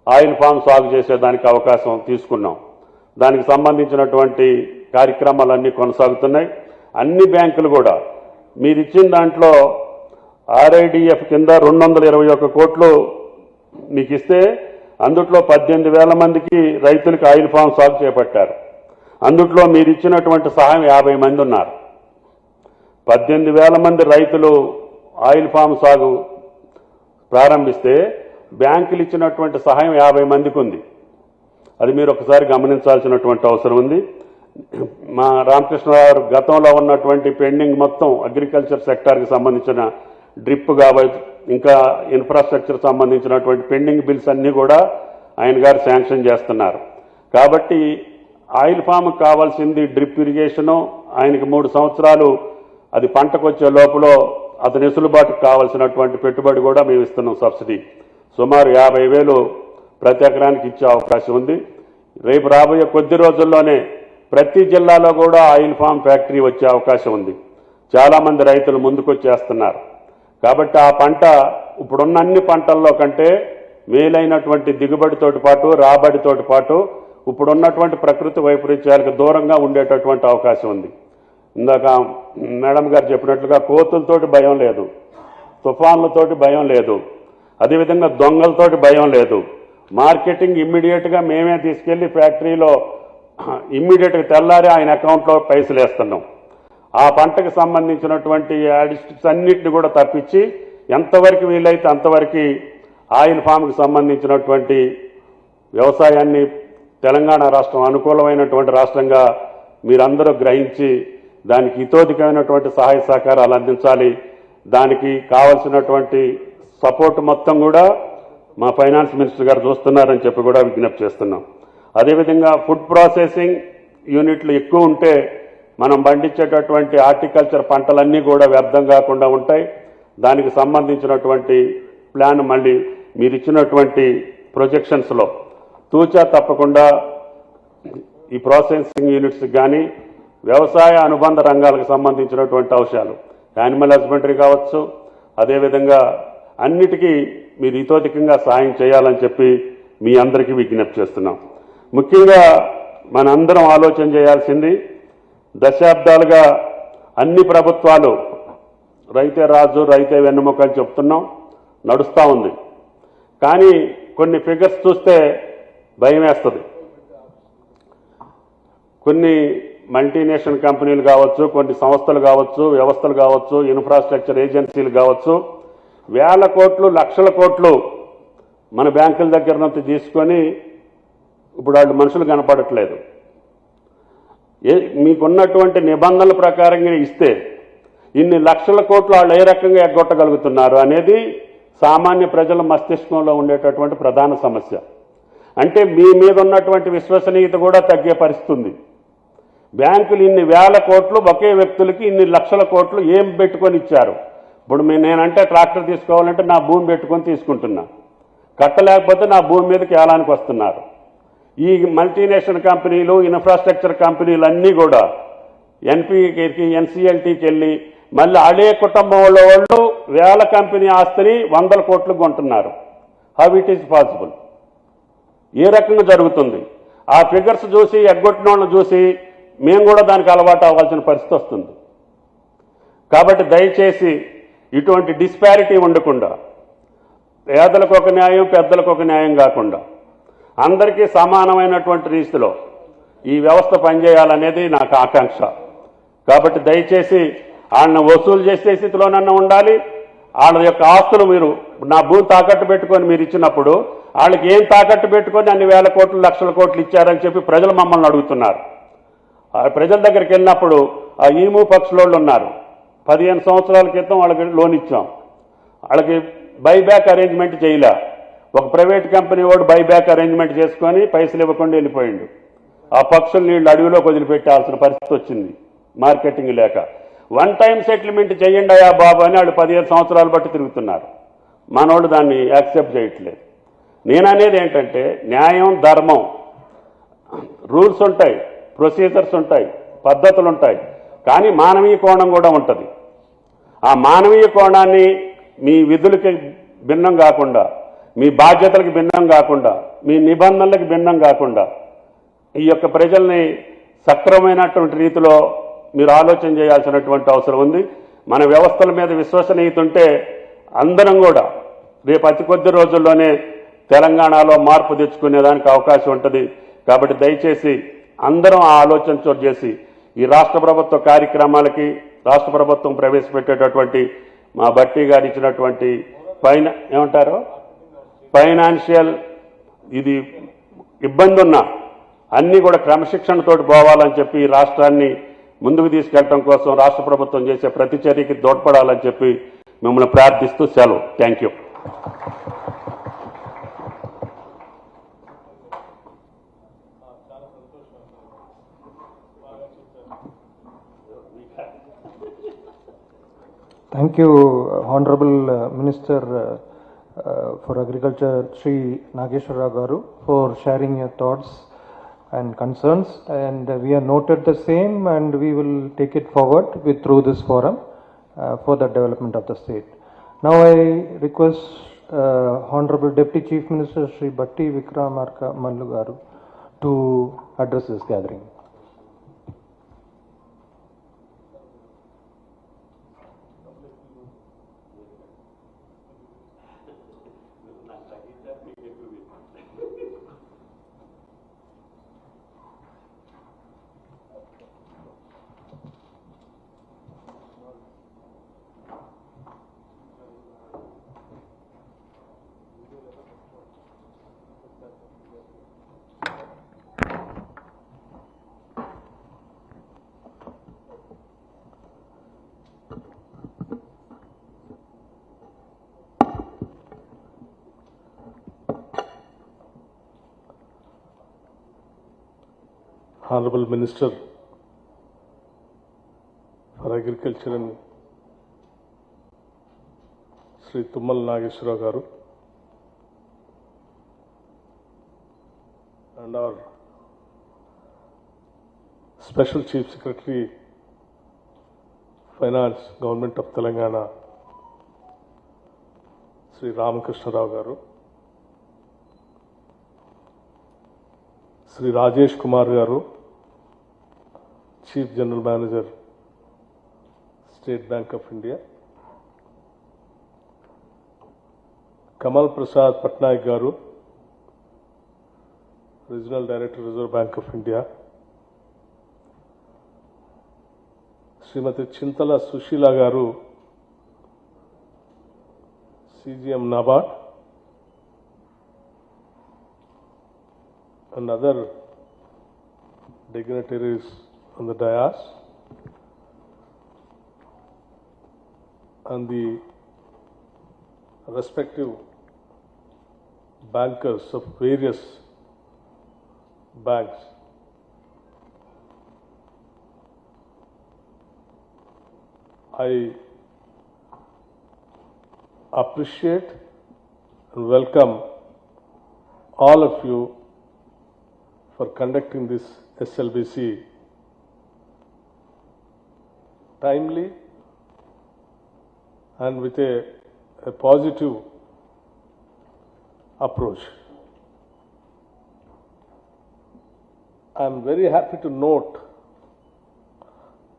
Speaker 5: ఆయిల్ ఫామ్ సాగు చేసేదానికి అవకాశం తీసుకున్నాం. దానికి సంబంధించినటువంటి కార్యక్రమాలన్నీ కొనసాగుతున్నాయి. అన్ని బ్యాంకులు కూడా మీరు ఇచ్చిన దాంట్లో ఆర్ఐడిఎఫ్ కింద 221 కోట్లు మీకు ఇస్తే అందుట్లో 18,000 మందికి రైతులకు ఆయిల్ ఫామ్ సాగు చేపట్టారు. అందుట్లో మీరు ఇచ్చినటువంటి సహాయం 50 మంది ఉన్నారు. 18,000 మంది రైతులు ఆయిల్ ఫామ్ సాగు ప్రారంభిస్తే బ్యాంకులు ఇచ్చినటువంటి సహాయం 50 మందికి ఉంది. అది మీరు ఒకసారి గమనించాల్సినటువంటి అవసరం ఉంది. మా రామకృష్ణరావు గతంలో ఉన్నటువంటి పెండింగ్ మొత్తం అగ్రికల్చర్ సెక్టార్కి సంబంధించిన డ్రిప్ కావచ్చు, ఇంకా ఇన్ఫ్రాస్ట్రక్చర్ సంబంధించినటువంటి పెండింగ్ బిల్స్ అన్నీ కూడా ఆయన గారు శాంక్షన్ చేస్తున్నారు. కాబట్టి ఆయిల్ ఫామ్కి కావాల్సింది డ్రిప్ ఇరిగేషను, ఆయనకి 3 సంవత్సరాలు అది పంటకు వచ్చే లోపల అతని వెసులుబాటుకు కావాల్సినటువంటి పెట్టుబడి కూడా మేము ఇస్తున్నాం. సబ్సిడీ సుమారు 50,000 ప్రతి ఎకరానికి ఇచ్చే అవకాశం ఉంది. రేపు రాబోయే కొద్ది రోజుల్లోనే ప్రతి జిల్లాలో కూడా ఆయిల్ ఫామ్ ఫ్యాక్టరీ వచ్చే అవకాశం ఉంది. చాలామంది రైతులు ముందుకొచ్చేస్తున్నారు. కాబట్టి ఆ పంట ఇప్పుడున్న అన్ని పంటల్లో కంటే మేలైనటువంటి దిగుబడితోటి పాటు రాబడితోటి పాటు ఇప్పుడున్నటువంటి ప్రకృతి వైపరీత్యాలకు దూరంగా ఉండేటటువంటి అవకాశం ఉంది. ఇందాక మేడం గారు చెప్పినట్లుగా కోతులతోటి భయం లేదు, తుఫాన్లతోటి భయం లేదు, అదేవిధంగా దొంగలతోటి భయం లేదు. మార్కెటింగ్ ఇమ్మీడియట్గా మేమే తీసుకెళ్లి ఫ్యాక్టరీలో ఇమ్మీడియట్గా తెల్లారి ఆయన అకౌంట్లో పైసలు వేస్తున్నాం. ఆ పంటకు సంబంధించినటువంటి యాడిస్టిక్స్ అన్నింటిని కూడా తప్పించి ఎంతవరకు వీలైతే అంతవరకు ఆయిల్ ఫామ్కి సంబంధించినటువంటి వ్యవసాయాన్ని తెలంగాణ రాష్ట్రం అనుకూలమైనటువంటి రాష్ట్రంగా మీరందరూ గ్రహించి దానికి హితోధికమైనటువంటి సహాయ సహకారాలు అందించాలి. దానికి కావలసినటువంటి సపోర్ట్ మొత్తం కూడా మా ఫైనాన్స్ మినిస్టర్ గారు చూస్తున్నారని చెప్పి కూడా విజ్ఞప్తి చేస్తున్నాం. అదేవిధంగా ఫుడ్ ప్రాసెసింగ్ యూనిట్లు ఎక్కువ ఉంటే మనం పండించేటటువంటి హార్టికల్చర్ పంటలన్నీ కూడా వ్యర్థం కాకుండా ఉంటాయి. దానికి సంబంధించినటువంటి ప్లాన్ మళ్ళీ మీరు ఇచ్చినటువంటి ప్రొజెక్షన్స్లో తూచా తప్పకుండా ఈ ప్రాసెసింగ్ యూనిట్స్ కానీ వ్యవసాయ అనుబంధ రంగాలకు సంబంధించినటువంటి అంశాలు యానిమల్ హస్బెండరీ కావచ్చు, అదేవిధంగా అన్నిటికీ మీరు హితోధికంగా సాయం చేయాలని చెప్పి మీ అందరికీ విజ్ఞప్తి చేస్తున్నాం. ముఖ్యంగా మనందరం ఆలోచన చేయాల్సింది, దశాబ్దాలుగా అన్ని ప్రభుత్వాలు రైతే రాజు రైతే వెన్నెముక అని చెప్తున్నాం, నడుస్తూ ఉంది. కానీ కొన్ని ఫిగర్స్ చూస్తే భయం వేస్తుంది. కొన్ని మల్టీనేషనల్ కంపెనీలు కావచ్చు, కొన్ని సంస్థలు కావచ్చు, వ్యవస్థలు కావచ్చు, ఇన్ఫ్రాస్ట్రక్చర్ ఏజెన్సీలు కావచ్చు, 1,000 కోట్లు 1,00,000 కోట్లు మన బ్యాంకుల దగ్గర నుంచి తీసుకొని ఇప్పుడు వాళ్ళు మనుషులు కనపడట్లేదు. మీకున్నటువంటి నిబంధనల ప్రకారంగా ఇస్తే ఇన్ని 1,00,000 కోట్లు వాళ్ళు ఏ రకంగా ఎగ్గొట్టగలుగుతున్నారు అనేది సామాన్య ప్రజల మస్తిష్కంలో ఉండేటటువంటి ప్రధాన సమస్య. అంటే మీ మీద ఉన్నటువంటి విశ్వసనీయత కూడా తగ్గే పరిస్థితి ఉంది. బ్యాంకులు ఇన్ని 1,000 కోట్లు ఒకే వ్యక్తులకి ఇన్ని 1,00,000 కోట్లు ఏం పెట్టుకొని ఇచ్చారు? ఇప్పుడు నేనంటే ట్రాక్టర్ తీసుకోవాలంటే నా భూమి పెట్టుకొని తీసుకుంటున్నా, కట్టలేకపోతే నా భూమి మీదకి ఏలానికి వస్తున్నారు. ఈ మల్టీనేషనల్ కంపెనీలు, ఇన్ఫ్రాస్ట్రక్చర్ కంపెనీలు అన్నీ కూడా ఎన్పీకి ఎన్సీఎల్టీకి వెళ్ళి మళ్ళీ అదే కుటుంబంలో వాళ్ళు 1,000 కంపెనీ ఆస్తిని 100 కోట్లు కొంటున్నారు. How it is possible? ఏ రకంగా జరుగుతుంది? ఆ ఫిగర్స్ చూసి ఎగ్గొట్టిన వాళ్ళని చూసి మేము కూడా దానికి అలవాటు అవ్వాల్సిన పరిస్థితి వస్తుంది. కాబట్టి దయచేసి ఇటువంటి డిస్పారిటీ ఉండకుండా, పేదలకు ఒక న్యాయం పెద్దలకు ఒక న్యాయం కాకుండా అందరికీ సమానమైనటువంటి రీతిలో ఈ వ్యవస్థ పనిచేయాలనేది నాకు ఆకాంక్ష. కాబట్టి దయచేసి వాళ్ళని వసూలు చేసే స్థితిలోనన్నా ఉండాలి. వాళ్ళ యొక్క ఆస్తులు మీరు నా భూమి తాకట్టు పెట్టుకొని మీరు ఇచ్చినప్పుడు వాళ్ళకి ఏం తాకట్టు పెట్టుకొని అన్ని 1,000 కోట్లు 1,00,000 కోట్లు ఇచ్చారని చెప్పి ప్రజలు మమ్మల్ని అడుగుతున్నారు. ప్రజల దగ్గరికి వెళ్ళినప్పుడు ఆ ఈము పక్షులోళ్ళు ఉన్నారు, 15 సంవత్సరాల క్రితం వాళ్ళకి లోన్ ఇచ్చాం, వాళ్ళకి బైబ్యాక్ అరేంజ్మెంట్ చేయలే. ఒక ప్రైవేట్ కంపెనీ వాడు బైబ్యాక్ అరేంజ్మెంట్ చేసుకొని పైసలు ఇవ్వకుండా వెళ్ళిపోయిండు. ఆ పక్షులు నీళ్ళు అడవిలోకి వదిలిపెట్టాల్సిన పరిస్థితి వచ్చింది మార్కెటింగ్ లేక. వన్ టైం సెటిల్మెంట్ చేయండి అయ్యా బాబు అని వాళ్ళు 15 సంవత్సరాలు బట్టి తిరుగుతున్నారు. మనోళ్ళు దాన్ని యాక్సెప్ట్ చేయట్లేదు. నేననేది ఏంటంటే న్యాయం, ధర్మం, రూల్స్ ఉంటాయి, ప్రొసీజర్స్ ఉంటాయి, పద్ధతులు ఉంటాయి, కానీ మానవీయ కోణం కూడా ఉంటుంది. ఆ మానవీయ కోణాన్ని మీ విధులకి భిన్నం కాకుండా, మీ బాధ్యతలకు భిన్నం కాకుండా, మీ నిబంధనలకు భిన్నం కాకుండా ఈ యొక్క ప్రజల్ని సక్రమమైనటువంటి రీతిలో మీరు ఆలోచన చేయాల్సినటువంటి అవసరం ఉంది. మన వ్యవస్థల మీద విశ్వసనీయత ఉంటే అందరం కూడా రేపు అతి కొద్ది రోజుల్లోనే తెలంగాణలో మార్పు తెచ్చుకునేదానికి అవకాశం ఉంటుంది. కాబట్టి దయచేసి అందరం ఆ ఆలోచన చోటు చేసి ఈ రాష్ట్ర ప్రభుత్వ కార్యక్రమాలకి రాష్ట్ర ప్రభుత్వం ప్రవేశపెట్టేటటువంటి మా బట్టి గారు ఇచ్చినటువంటి ఏమంటారు ఫైనాన్షియల్ ఇది ఇబ్బంది ఉన్నా అన్నీ కూడా క్రమశిక్షణతోటి పోవాలని చెప్పి ఈ రాష్ట్రాన్ని ముందుకు తీసుకెళ్లడం కోసం రాష్ట్ర ప్రభుత్వం చేసే ప్రతి చర్యకి తోడ్పడాలని చెప్పి మిమ్మల్ని ప్రార్థిస్తూ సెలవు. Thank you.
Speaker 2: Thank you, Honorable Minister for Agriculture, Sri Nageshwara Garu, for sharing your thoughts and concerns, and we have noted the same, and we will take it forward through this forum for the development of the state. Now I request Honorable Deputy Chief Minister Sri Batti Vikramarka Mallu Garu to address this gathering.
Speaker 6: Honorable Minister for Agriculture and Sri Tummal Nageshwara Garu, and our Special Chief Secretary Finance, Government of Telangana, Sri Ramakrishna Rao Garu, Sri Rajesh Kumar Garu, Chief General Manager, State Bank of India, Kamal Prasad Patnaik Garu, Regional Director, Reserve Bank of India, Srimati Chintala Sushila Garu, CGM NABARD, and other dignitaries on the dais, and the respective bankers of various banks. I appreciate and welcome all of you for conducting this SLBC timely and with a positive approach. I am very happy to note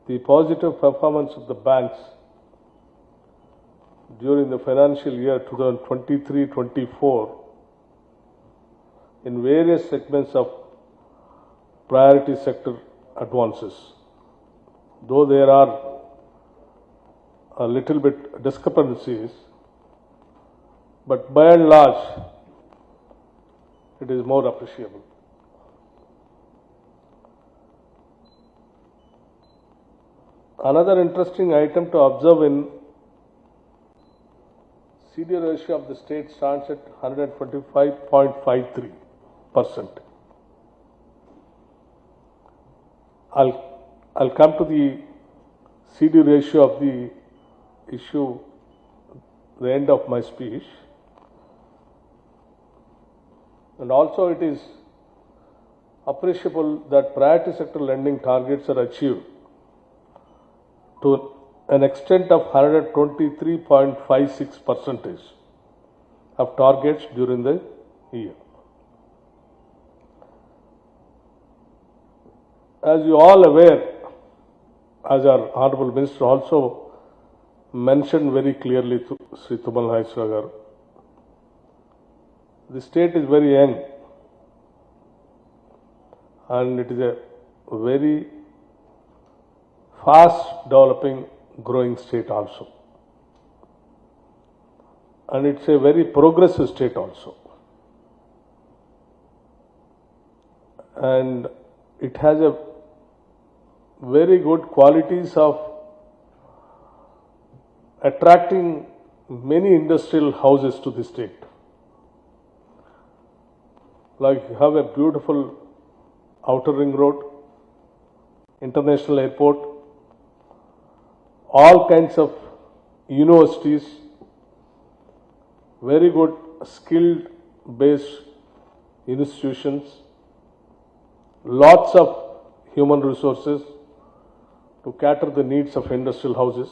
Speaker 6: the positive performance of the banks during the financial year 2023-24 in various segments of priority sector advances. Though there are a little bit discrepancies, but by and large, it is more appreciable. Another interesting item to observe in CD ratio of the state stands at 125.53%. I'll come to the CD ratio of the issue, the end of my speech. And also it is appreciable that priority sector lending targets are achieved to an extent of 123.56% of targets during the year. As you all aware, as our Honorable Minister also mentioned very clearly to Sri Tumal Naiswara garu, the state is very young and it is a very fast developing, growing state also. And it's a very progressive state also. And it has a very good qualities of attracting many industrial houses to the state. Like you have a beautiful outer ring road, international airport, all kinds of universities, very good skilled based institutions, lots of human resources to cater the needs of industrial houses,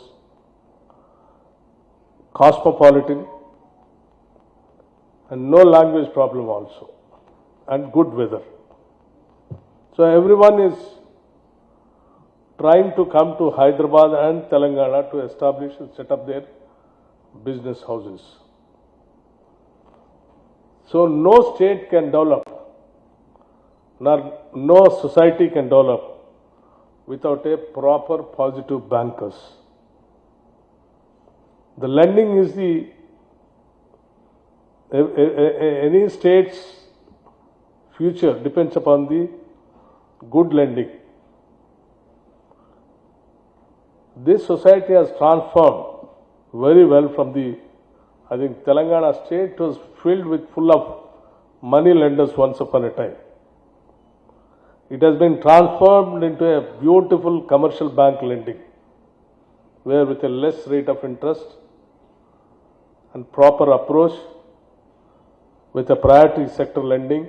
Speaker 6: cosmopolitan, and no language problem also, and good weather. So everyone is trying to come to Hyderabad and Telangana to establish and set up their business houses. So no state can develop, nor no society can develop without a proper positive bankers. The lending is any state's future depends upon the good lending. This society has transformed very well from I think Telangana state was full of money lenders once upon a time. It has been transformed into a beautiful commercial bank lending, where with a less rate of interest and proper approach, with a priority sector lending,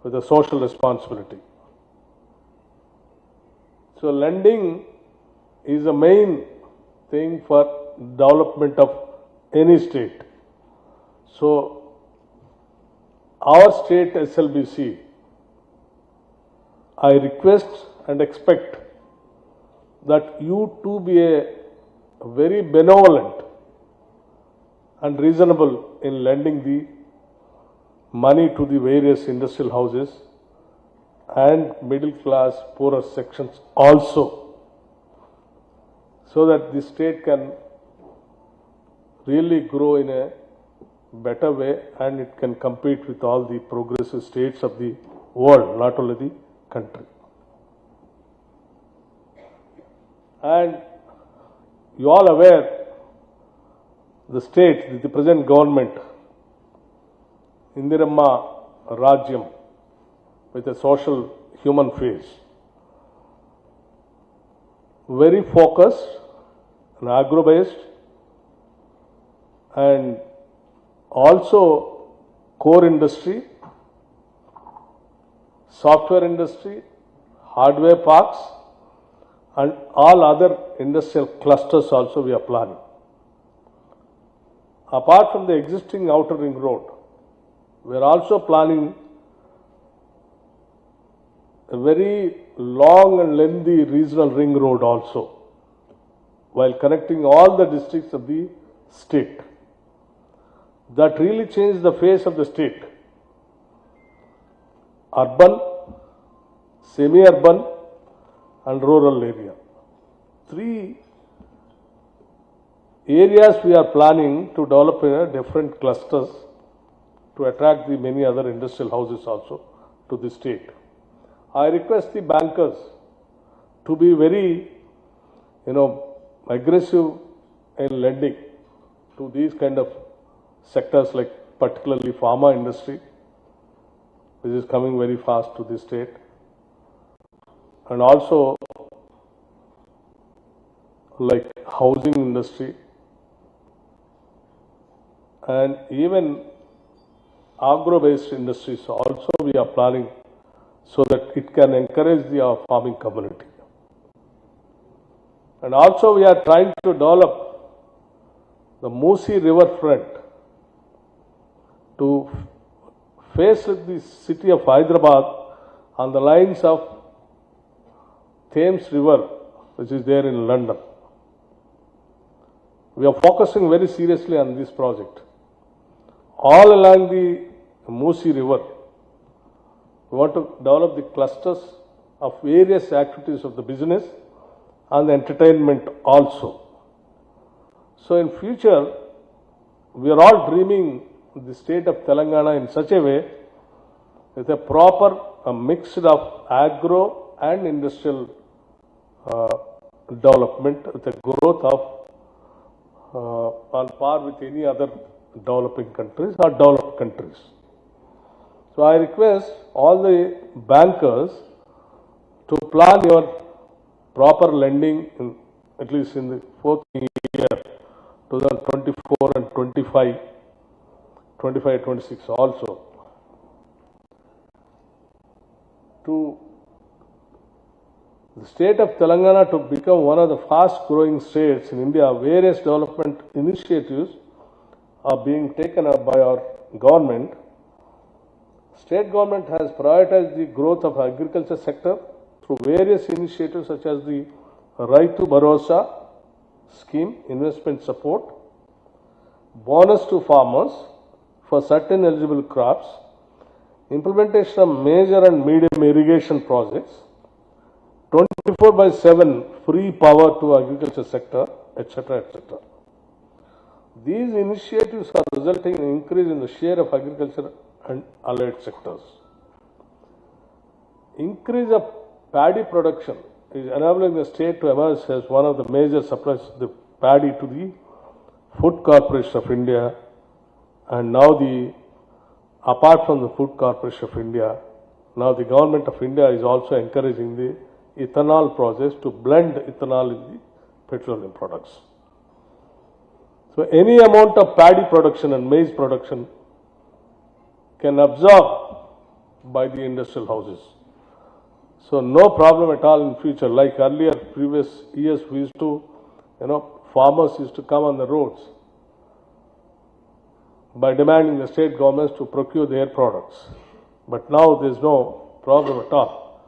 Speaker 6: with a social responsibility. So lending is the main thing for development of any state. So our state SLBC, I request and expect that you too be a very benevolent and reasonable in lending the money to the various industrial houses and middle class poorer sections also, so that the state can really grow in a better way and it can compete with all the progressive states of the world, not only the country. And you all aware, the state, the present government, Indiramma Rajyam, with a social human face, very focused and agro-based, and also core industry, software industry, hardware parks, and all other industrial clusters also we are planning. Apart from the existing outer ring road, we are also planning a very long and lengthy regional ring road also, while connecting all the districts of the state. That really changed the face of the state. Urban, semi-urban and rural area. 3 areas we are planning to develop in a different clusters to attract the many other industrial houses also to the state. I request the bankers to be very, aggressive in lending to these kind of sectors, like particularly pharma industry, which is coming very fast to the state, and also like housing industry, and even agro-based industries also we are planning so that it can encourage the farming community. And also we are trying to develop the Musi river front to face the city of Hyderabad on the lines of Thames River, which is there in London. We are focusing very seriously on this project. All along the Musi River, we want to develop the clusters of various activities of the business and the entertainment also. So in future, we are all dreaming the state of Telangana in such a way with a proper mix of agro and industrial development with a growth of on par with any other developing countries or developed countries. So I request all the bankers to plan your proper lending in, at least in the fourth year, 2024 and 25, 26 also, to the state of Telangana to become one of the fast growing states in India. Various development initiatives are being taken up by our government. State government has prioritized the growth of agriculture sector through various initiatives such as the Raitu Bharosa scheme, investment support, bonus to farmers for certain eligible crops, implementation of major and medium irrigation projects, 24/7 free power to agriculture sector, etc., etc. These initiatives are resulting in an increase in the share of agriculture and allied sectors. Increase of paddy production is enabling the state to emerge as one of the major suppliers of the paddy to the Food Corporation of India, and now apart from the Food Corporation of India, now the Government of India is also encouraging the ethanol process to blend ethanol in the petroleum products. So any amount of paddy production and maize production can absorb by the industrial houses. So no problem at all in future. Like earlier, previous years, we used to, farmers used to come on the roads by demanding the state governments to procure their products. But now there is no problem at all,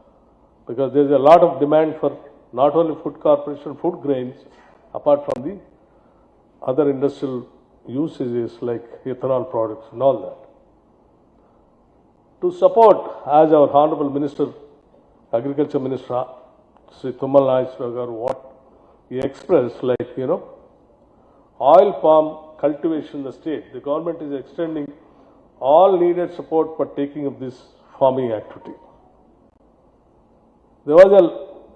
Speaker 6: because there is a lot of demand for not only food corporation food grains, apart from the other industrial usages like ethanol products and all that. To support, as our Honorable Minister, Agriculture Minister, Sri Tummal Nageswara, what he expressed, like, oil palm cultivation in the state, the government is extending all needed support for taking up this farming activity. There was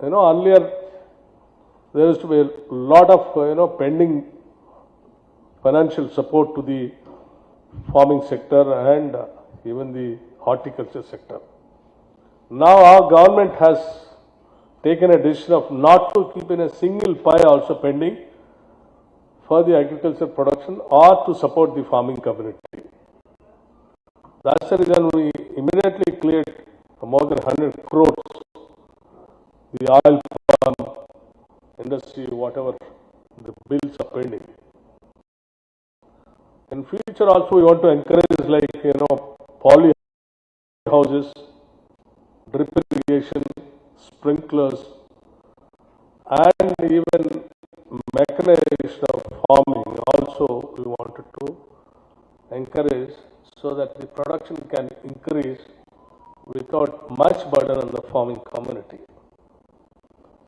Speaker 6: earlier there used to be a lot of, pending financial support to the farming sector and even the horticulture sector. Now our government has taken a decision of not to keep in a single pie also pending for the agriculture production or to support the farming community. That's the reason we immediately cleared more than 100 crores the oil palm industry, whatever the bills are pending. In future also we want to encourage, like, poly houses, drip irrigation, sprinklers, and even mechanization of farming also we wanted to encourage so that the production can increase without much burden on the farming community.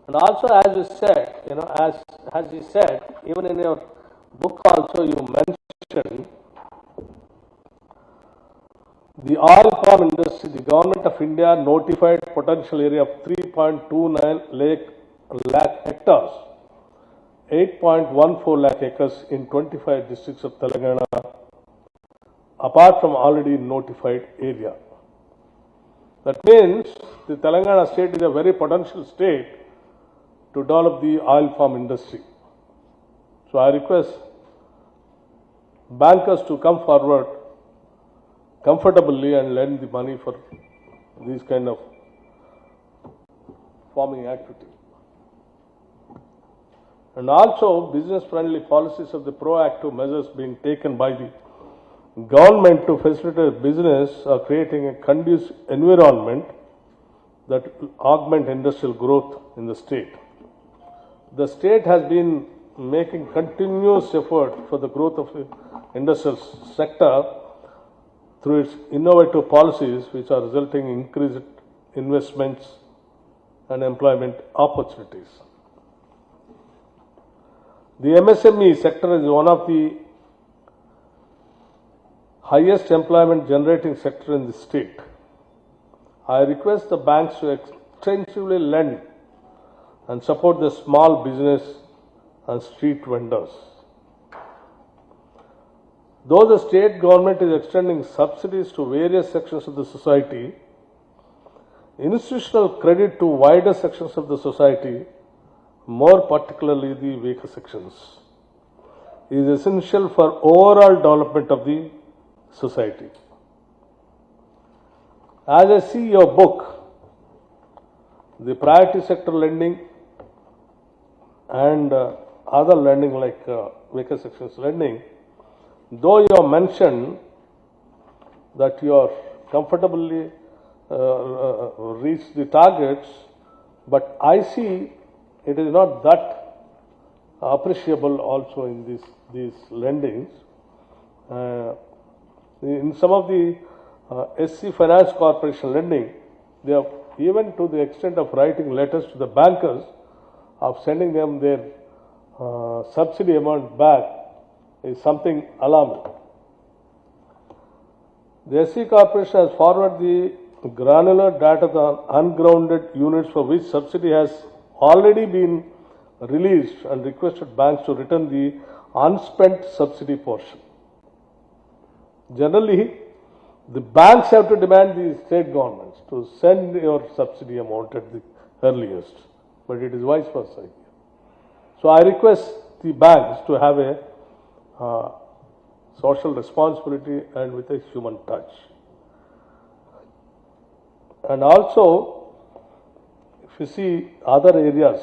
Speaker 6: And also, as you said, as you said, even in your book also you mentioned the oil palm industry. The Government of India notified potential area of 3.29 lakh hectares, 8.14 lakh acres in 25 districts of Telangana, apart from already notified area. That means the Telangana state is a very potential state to develop the oil palm industry. So I request bankers to come forward comfortably and lend the money for these kind of farming activity. And also business-friendly policies of the proactive measures being taken by the government to facilitate business are creating a conducive environment that will augment industrial growth in the state. The state has been making continuous effort for the growth of the industrial sector through its innovative policies, which are resulting in increased investments and employment opportunities. The MSME sector is one of the highest employment generating sector in the state. I request the banks to extensively lend and support the small business and street vendors. Though the state government is extending subsidies to various sections of the society, institutional credit to wider sections of the society, more particularly the weaker sections, is essential for overall development of the society. As I see your book, the priority sector lending and other lending like weaker sections lending, though you have mentioned that you are comfortably reached the targets, but I see it is not that appreciable also in these lendings. In some of the SC Finance Corporation lending, they have even to the extent of writing letters to the bankers of sending them their subsidy amount back is something alarming. The SC Corporation has forwarded the granular data on ungrounded units for which subsidy has already been released and requested banks to return the unspent subsidy portion. Generally, the banks have to demand the state governments to send your subsidy amount at the earliest, but it is vice versa. So I request the banks to have a social responsibility and with a human touch. And also, if you see other areas,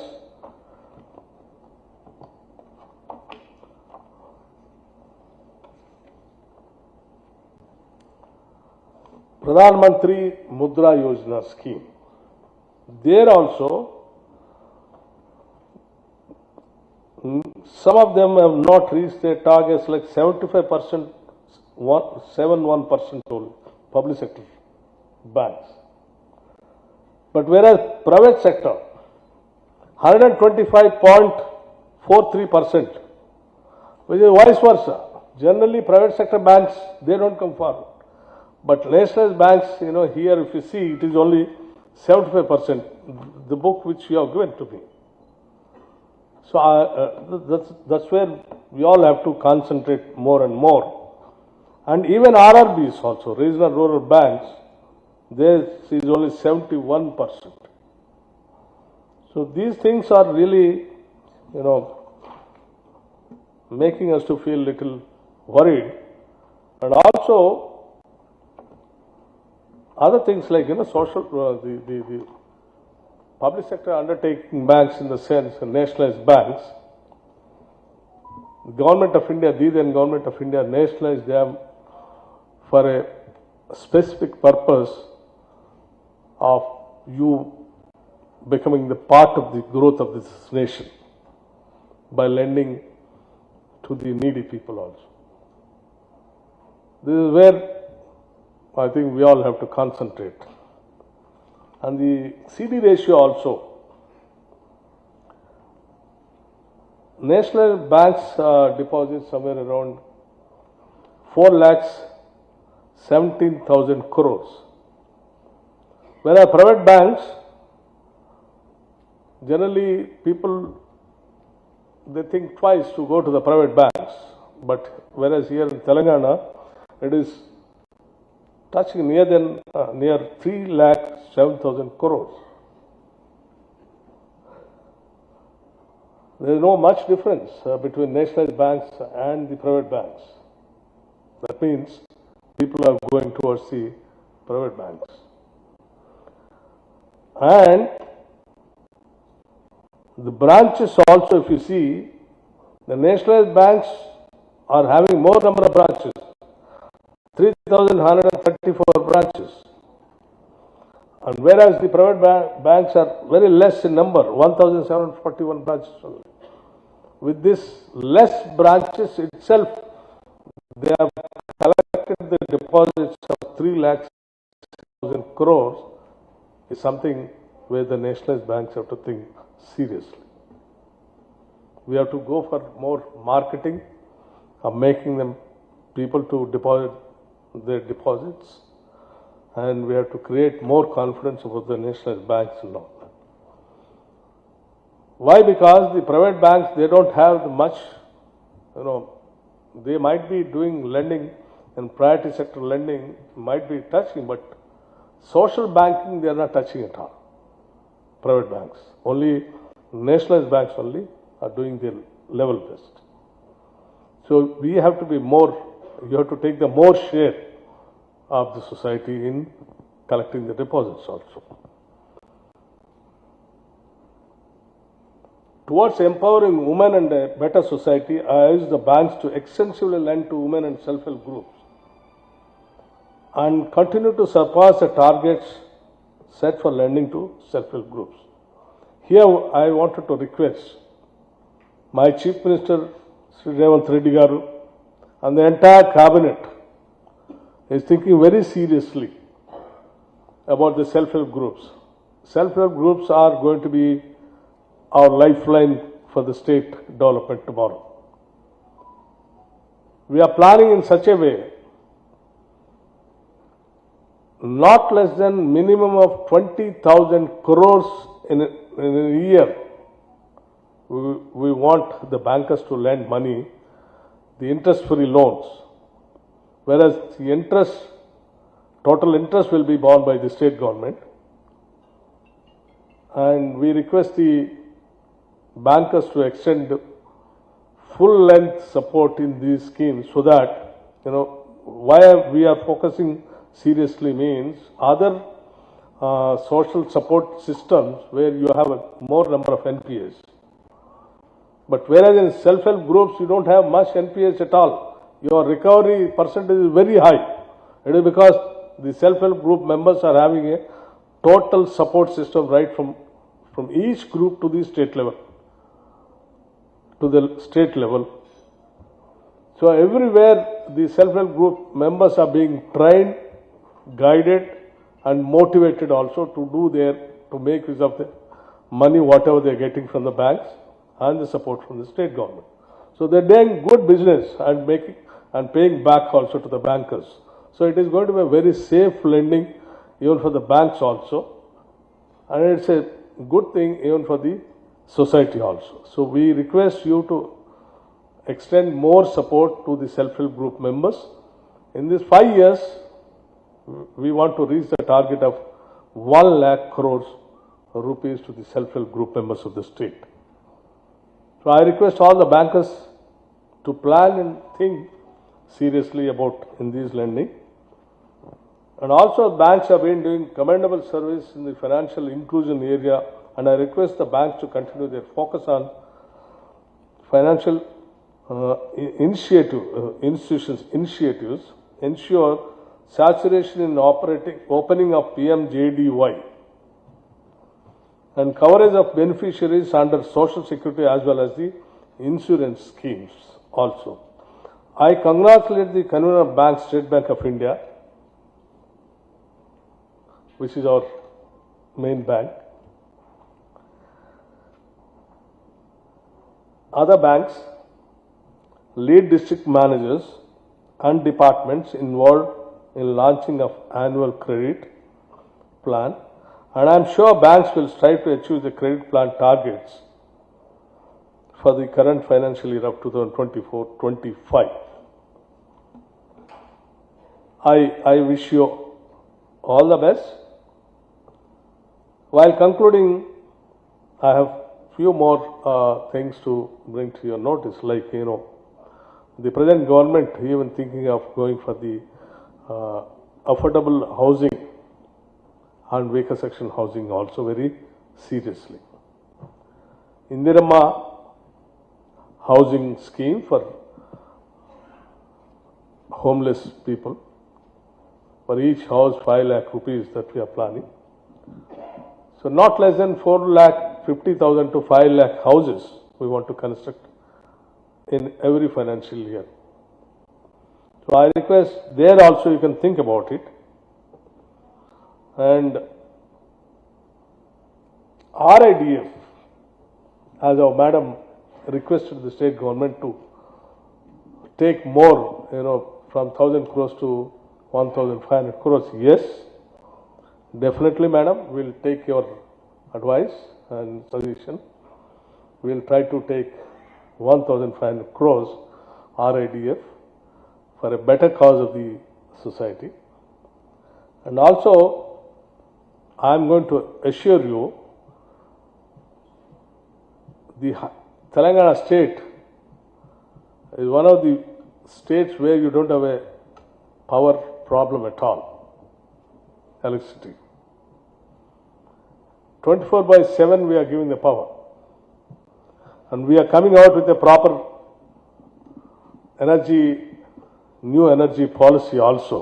Speaker 6: Pradhan Mantri Mudra Yojana scheme, there also some of them have not reached their targets, like 75%, 71% to public sector banks. But whereas private sector, 125.43%, which is vice versa. Generally, private sector banks, they don't come forward. But nationalized banks, here if you see, it is only 75%, the book which you have given to me. So that's where we all have to concentrate more and more. And even RRBs also, regional rural banks, theirs is only 71%. So these things are really, making us to feel little worried. And also, other things like, social, the public sector undertaking banks in the sense of nationalized banks, the Government of India, the then Government of India nationalized them for a specific purpose of you becoming the part of the growth of this nation by lending to the needy people also. This is where I think we all have to concentrate. And the CD ratio also. National banks deposit somewhere around 4,17,000 crores. Whereas private banks, generally people, they think twice to go to the private banks. But whereas here in Telangana, it is touching near 3,07,000 crores. there is no much difference between nationalized banks and the private banks. That means people are going towards the private banks. And the branches also, if you see, the nationalized banks are having more number of branches, 3,134 branches. And whereas the private banks are very less in number, 1,741 branches only. With this less branches itself, they have collected the deposits of 3,00,000 crores, is something where the nationalized banks have to think seriously. We have to go for more marketing of making them people to deposit their deposits, and we have to create more confidence about the nationalized banks and all that. Why? Because the private banks, they don't have much, they might be doing lending and priority sector lending might be touching, but social banking they are not touching at all. Private banks, only nationalized banks only are doing their level best. So we have to be more, you have to take the more share of the society in collecting the deposits also. Towards empowering women and a better society, I urge the banks to extensively lend to women and self-help groups and continue to surpass the targets set for lending to self-help groups. Here I wanted to request my Chief Minister, Sri Reddy Garu, and the entire cabinet is thinking very seriously about the self-help groups. Self-help groups are going to be our lifeline for the state development tomorrow. We are planning in such a way, not less than minimum of 20,000 crores in a year. We want the bankers to lend money, the interest-free loans, whereas the total interest will be borne by the state government. And we request the bankers to extend full-length support in these schemes so that, why we are focusing seriously means other social support systems where you have a more number of NPAs. But whereas in self-help groups, you don't have much NPAs at all. Your recovery percentage is very high. It is because the self-help group members are having a total support system right from each group to the state level. So everywhere the self-help group members are being trained, guided and motivated also to make use of the money, whatever they are getting from the banks and the support from the state government. So they are doing good business and paying back also to the bankers. So it is going to be a very safe lending even for the banks also. And it's a good thing even for the society also. So we request you to extend more support to the self-help group members. In these 5 years, we want to reach the target of 1 lakh crores rupees to the self-help group members of the state. So I request all the bankers to plan and think seriously about in these lending. And also banks have been doing commendable service in the financial inclusion area, and I request the banks to continue their focus on financial initiatives, ensure saturation in opening of PMJDY and coverage of beneficiaries under social security as well as the insurance schemes also. I congratulate the convener of bank, State Bank of India, which is our main bank. Other banks, lead district managers and departments involved in launching of annual credit plan, and I am sure banks will strive to achieve the credit plan targets for the current financial year of 2024-25. I wish you all the best. While concluding, I have few more things to bring to your notice, like, the present government even thinking of going for the affordable housing and weaker section housing also very seriously. Indirama housing scheme for homeless people, for each house 5 lakh rupees that we are planning. So not less than 4,50,000 to 5 lakh houses we want to construct in every financial year. So I request there also you can think about it. And RIDF, as our madam requested the state government to take more, from 1,000 crores to 1,500 crores. Yes, definitely, madam, we'll take your advice and suggestion. We'll try to take 1,500 crores RIDF for a better cause of the society. And also, I'm going to assure you, the Telangana state is one of the states where you don't have a power problem at all, electricity. 24/7 we are giving the power. And we are coming out with a proper new energy policy also.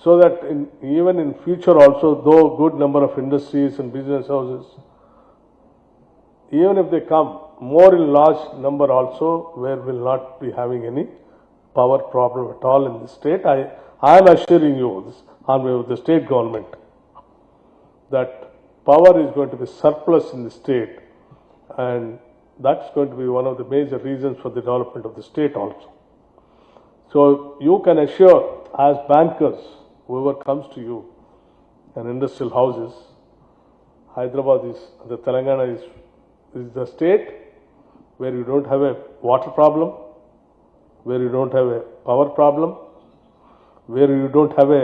Speaker 6: So that even in future also, though good number of industries and business houses, even if they come more in large number also, where will not be having any power problem at all in the state. I am assuring you this, on behalf of the state government, that power is going to be surplus in the state, and that's going to be one of the major reasons for the development of the state also. So you can assure, as bankers, whoever comes to you, and industrial houses, Hyderabad is, the Telangana is the state where you don't have a water problem, where you don't have a power problem, where you don't have a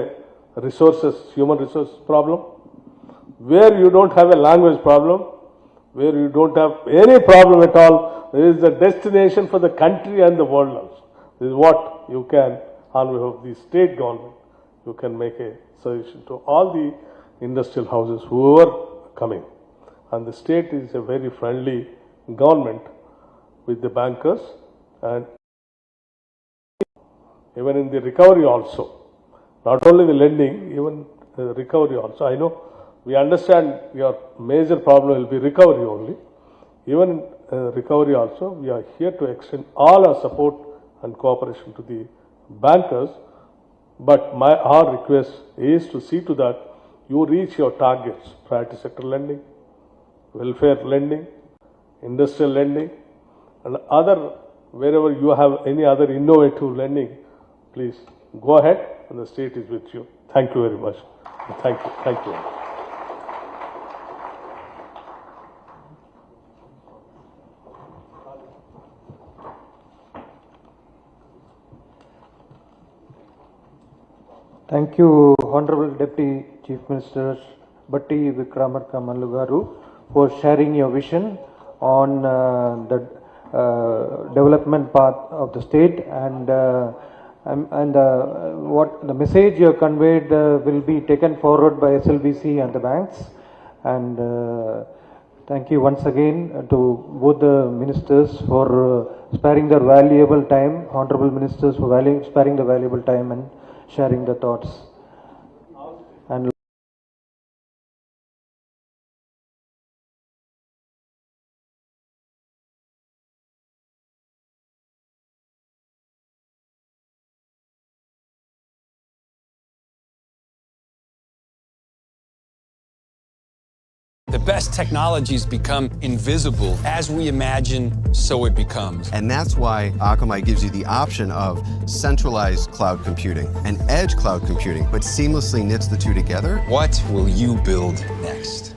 Speaker 6: human resource problem, where you don't have a language problem, where you don't have any problem at all. There is a destination for the country and the world also. This is what you can, on behalf of the state government, you can make a suggestion to all the industrial houses, whoever coming. And the state is a very friendly government with the bankers, and even in the recovery also, not only the lending, even the recovery also. I know we understand your major problem will be recovery only. Even in recovery also, we are here to extend all our support and cooperation to the bankers. But our request is to see to that you reach your targets: priority sector lending, welfare lending, industrial lending, and other, wherever you have any other innovative lending, please go ahead, and the state is with you. Thank you very much. Thank you. Thank you.
Speaker 2: Thank you, Honorable Deputy Chief Minister Batti Vikramarka Mallu Garu, for sharing your vision on the development path of the state, and what the message you have conveyed will be taken forward by SLBC and the banks. And thank you once again to both the ministers for sparing their valuable time, honorable ministers for sparing the valuable time and sharing the thoughts. And
Speaker 7: the best technologies become invisible. As we imagine, so it becomes.
Speaker 8: And that's why Akamai gives you the option of centralized cloud computing and edge cloud computing, but seamlessly knits the two together.
Speaker 7: What will you build next?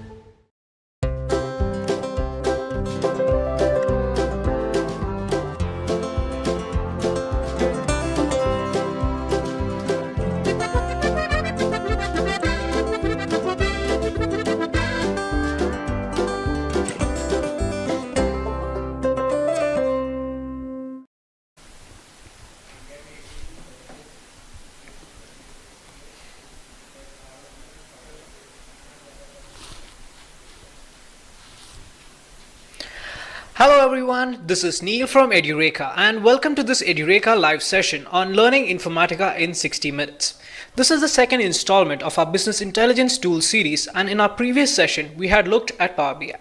Speaker 9: Hello everyone, this is Neil from Edureka and welcome to this Edureka live session on learning Informatica in 60 minutes. This is the second installment of our Business Intelligence Tools series, and in our previous session we had looked at Power BI.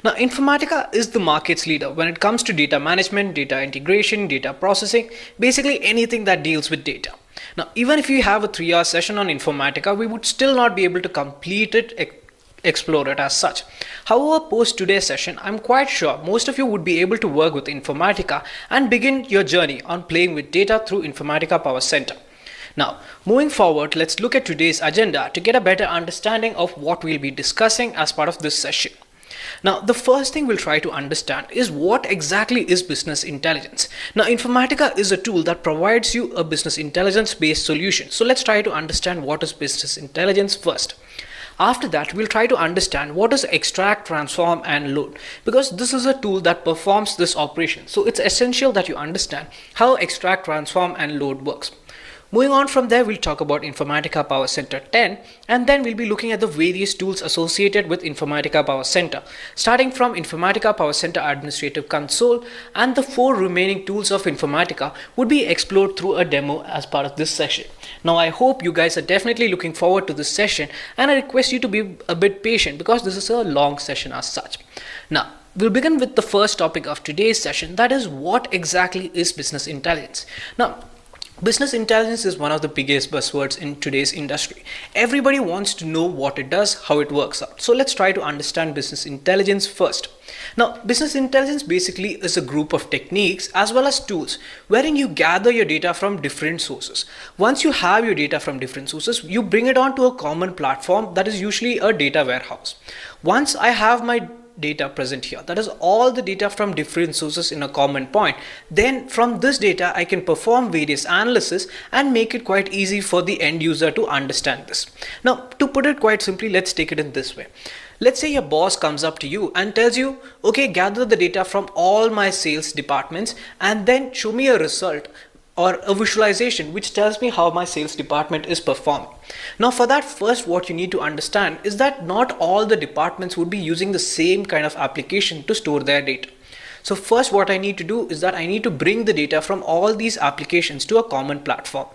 Speaker 9: Now Informatica is the market's leader when it comes to data management, data integration, data processing, basically anything that deals with data. Now even if you have a 3-hour session on Informatica, we would still not be able to complete it, explore it as such. However, post today's session, I'm quite sure most of you would be able to work with Informatica and begin your journey on playing with data through Informatica Power Center. Now, moving forward, let's look at today's agenda to get a better understanding of what we'll be discussing as part of this session. Now, the first thing we'll try to understand is what exactly is business intelligence. Now, Informatica is a tool that provides you a business intelligence based solution. So let's try to understand what is business intelligence first. After that, we'll try to understand what is extract, transform and load, because this is a tool that performs this operation. So it's essential that you understand how extract, transform and load works. Moving on from there, we'll talk about Informatica Power Center 10, and then we'll be looking at the various tools associated with Informatica Power Center, starting from Informatica Power Center Administrative Console, and the 4 remaining tools of Informatica would be explored through a demo as part of this session. Now I hope you guys are definitely looking forward to this session, and I request you to be a bit patient because this is a long session as such. Now, we'll begin with the first topic of today's session, that is what exactly is business intelligence. Now, business intelligence is one of the biggest buzzwords in today's industry. Everybody wants to know what it does, how it works out. So let's try to understand business intelligence first. Now, business intelligence basically is a group of techniques as well as tools wherein you gather your data from different sources. Once you have your data from different sources, you bring it onto a common platform that is usually a data warehouse. Once I have my data present here, that is all the data from different sources in a common point, then from this data I can perform various analysis and make it quite easy for the end user to understand this. Now, to put it quite simply, let's take it in this way. Let's say your boss comes up to you and tells you, okay, gather the data from all my sales departments and then show me a result or a visualization which tells me how my sales department is performing. Now for that, first what you need to understand is that not all the departments would be using the same kind of application to store their data. So first what I need to do is that I need to bring the data from all these applications to a common platform.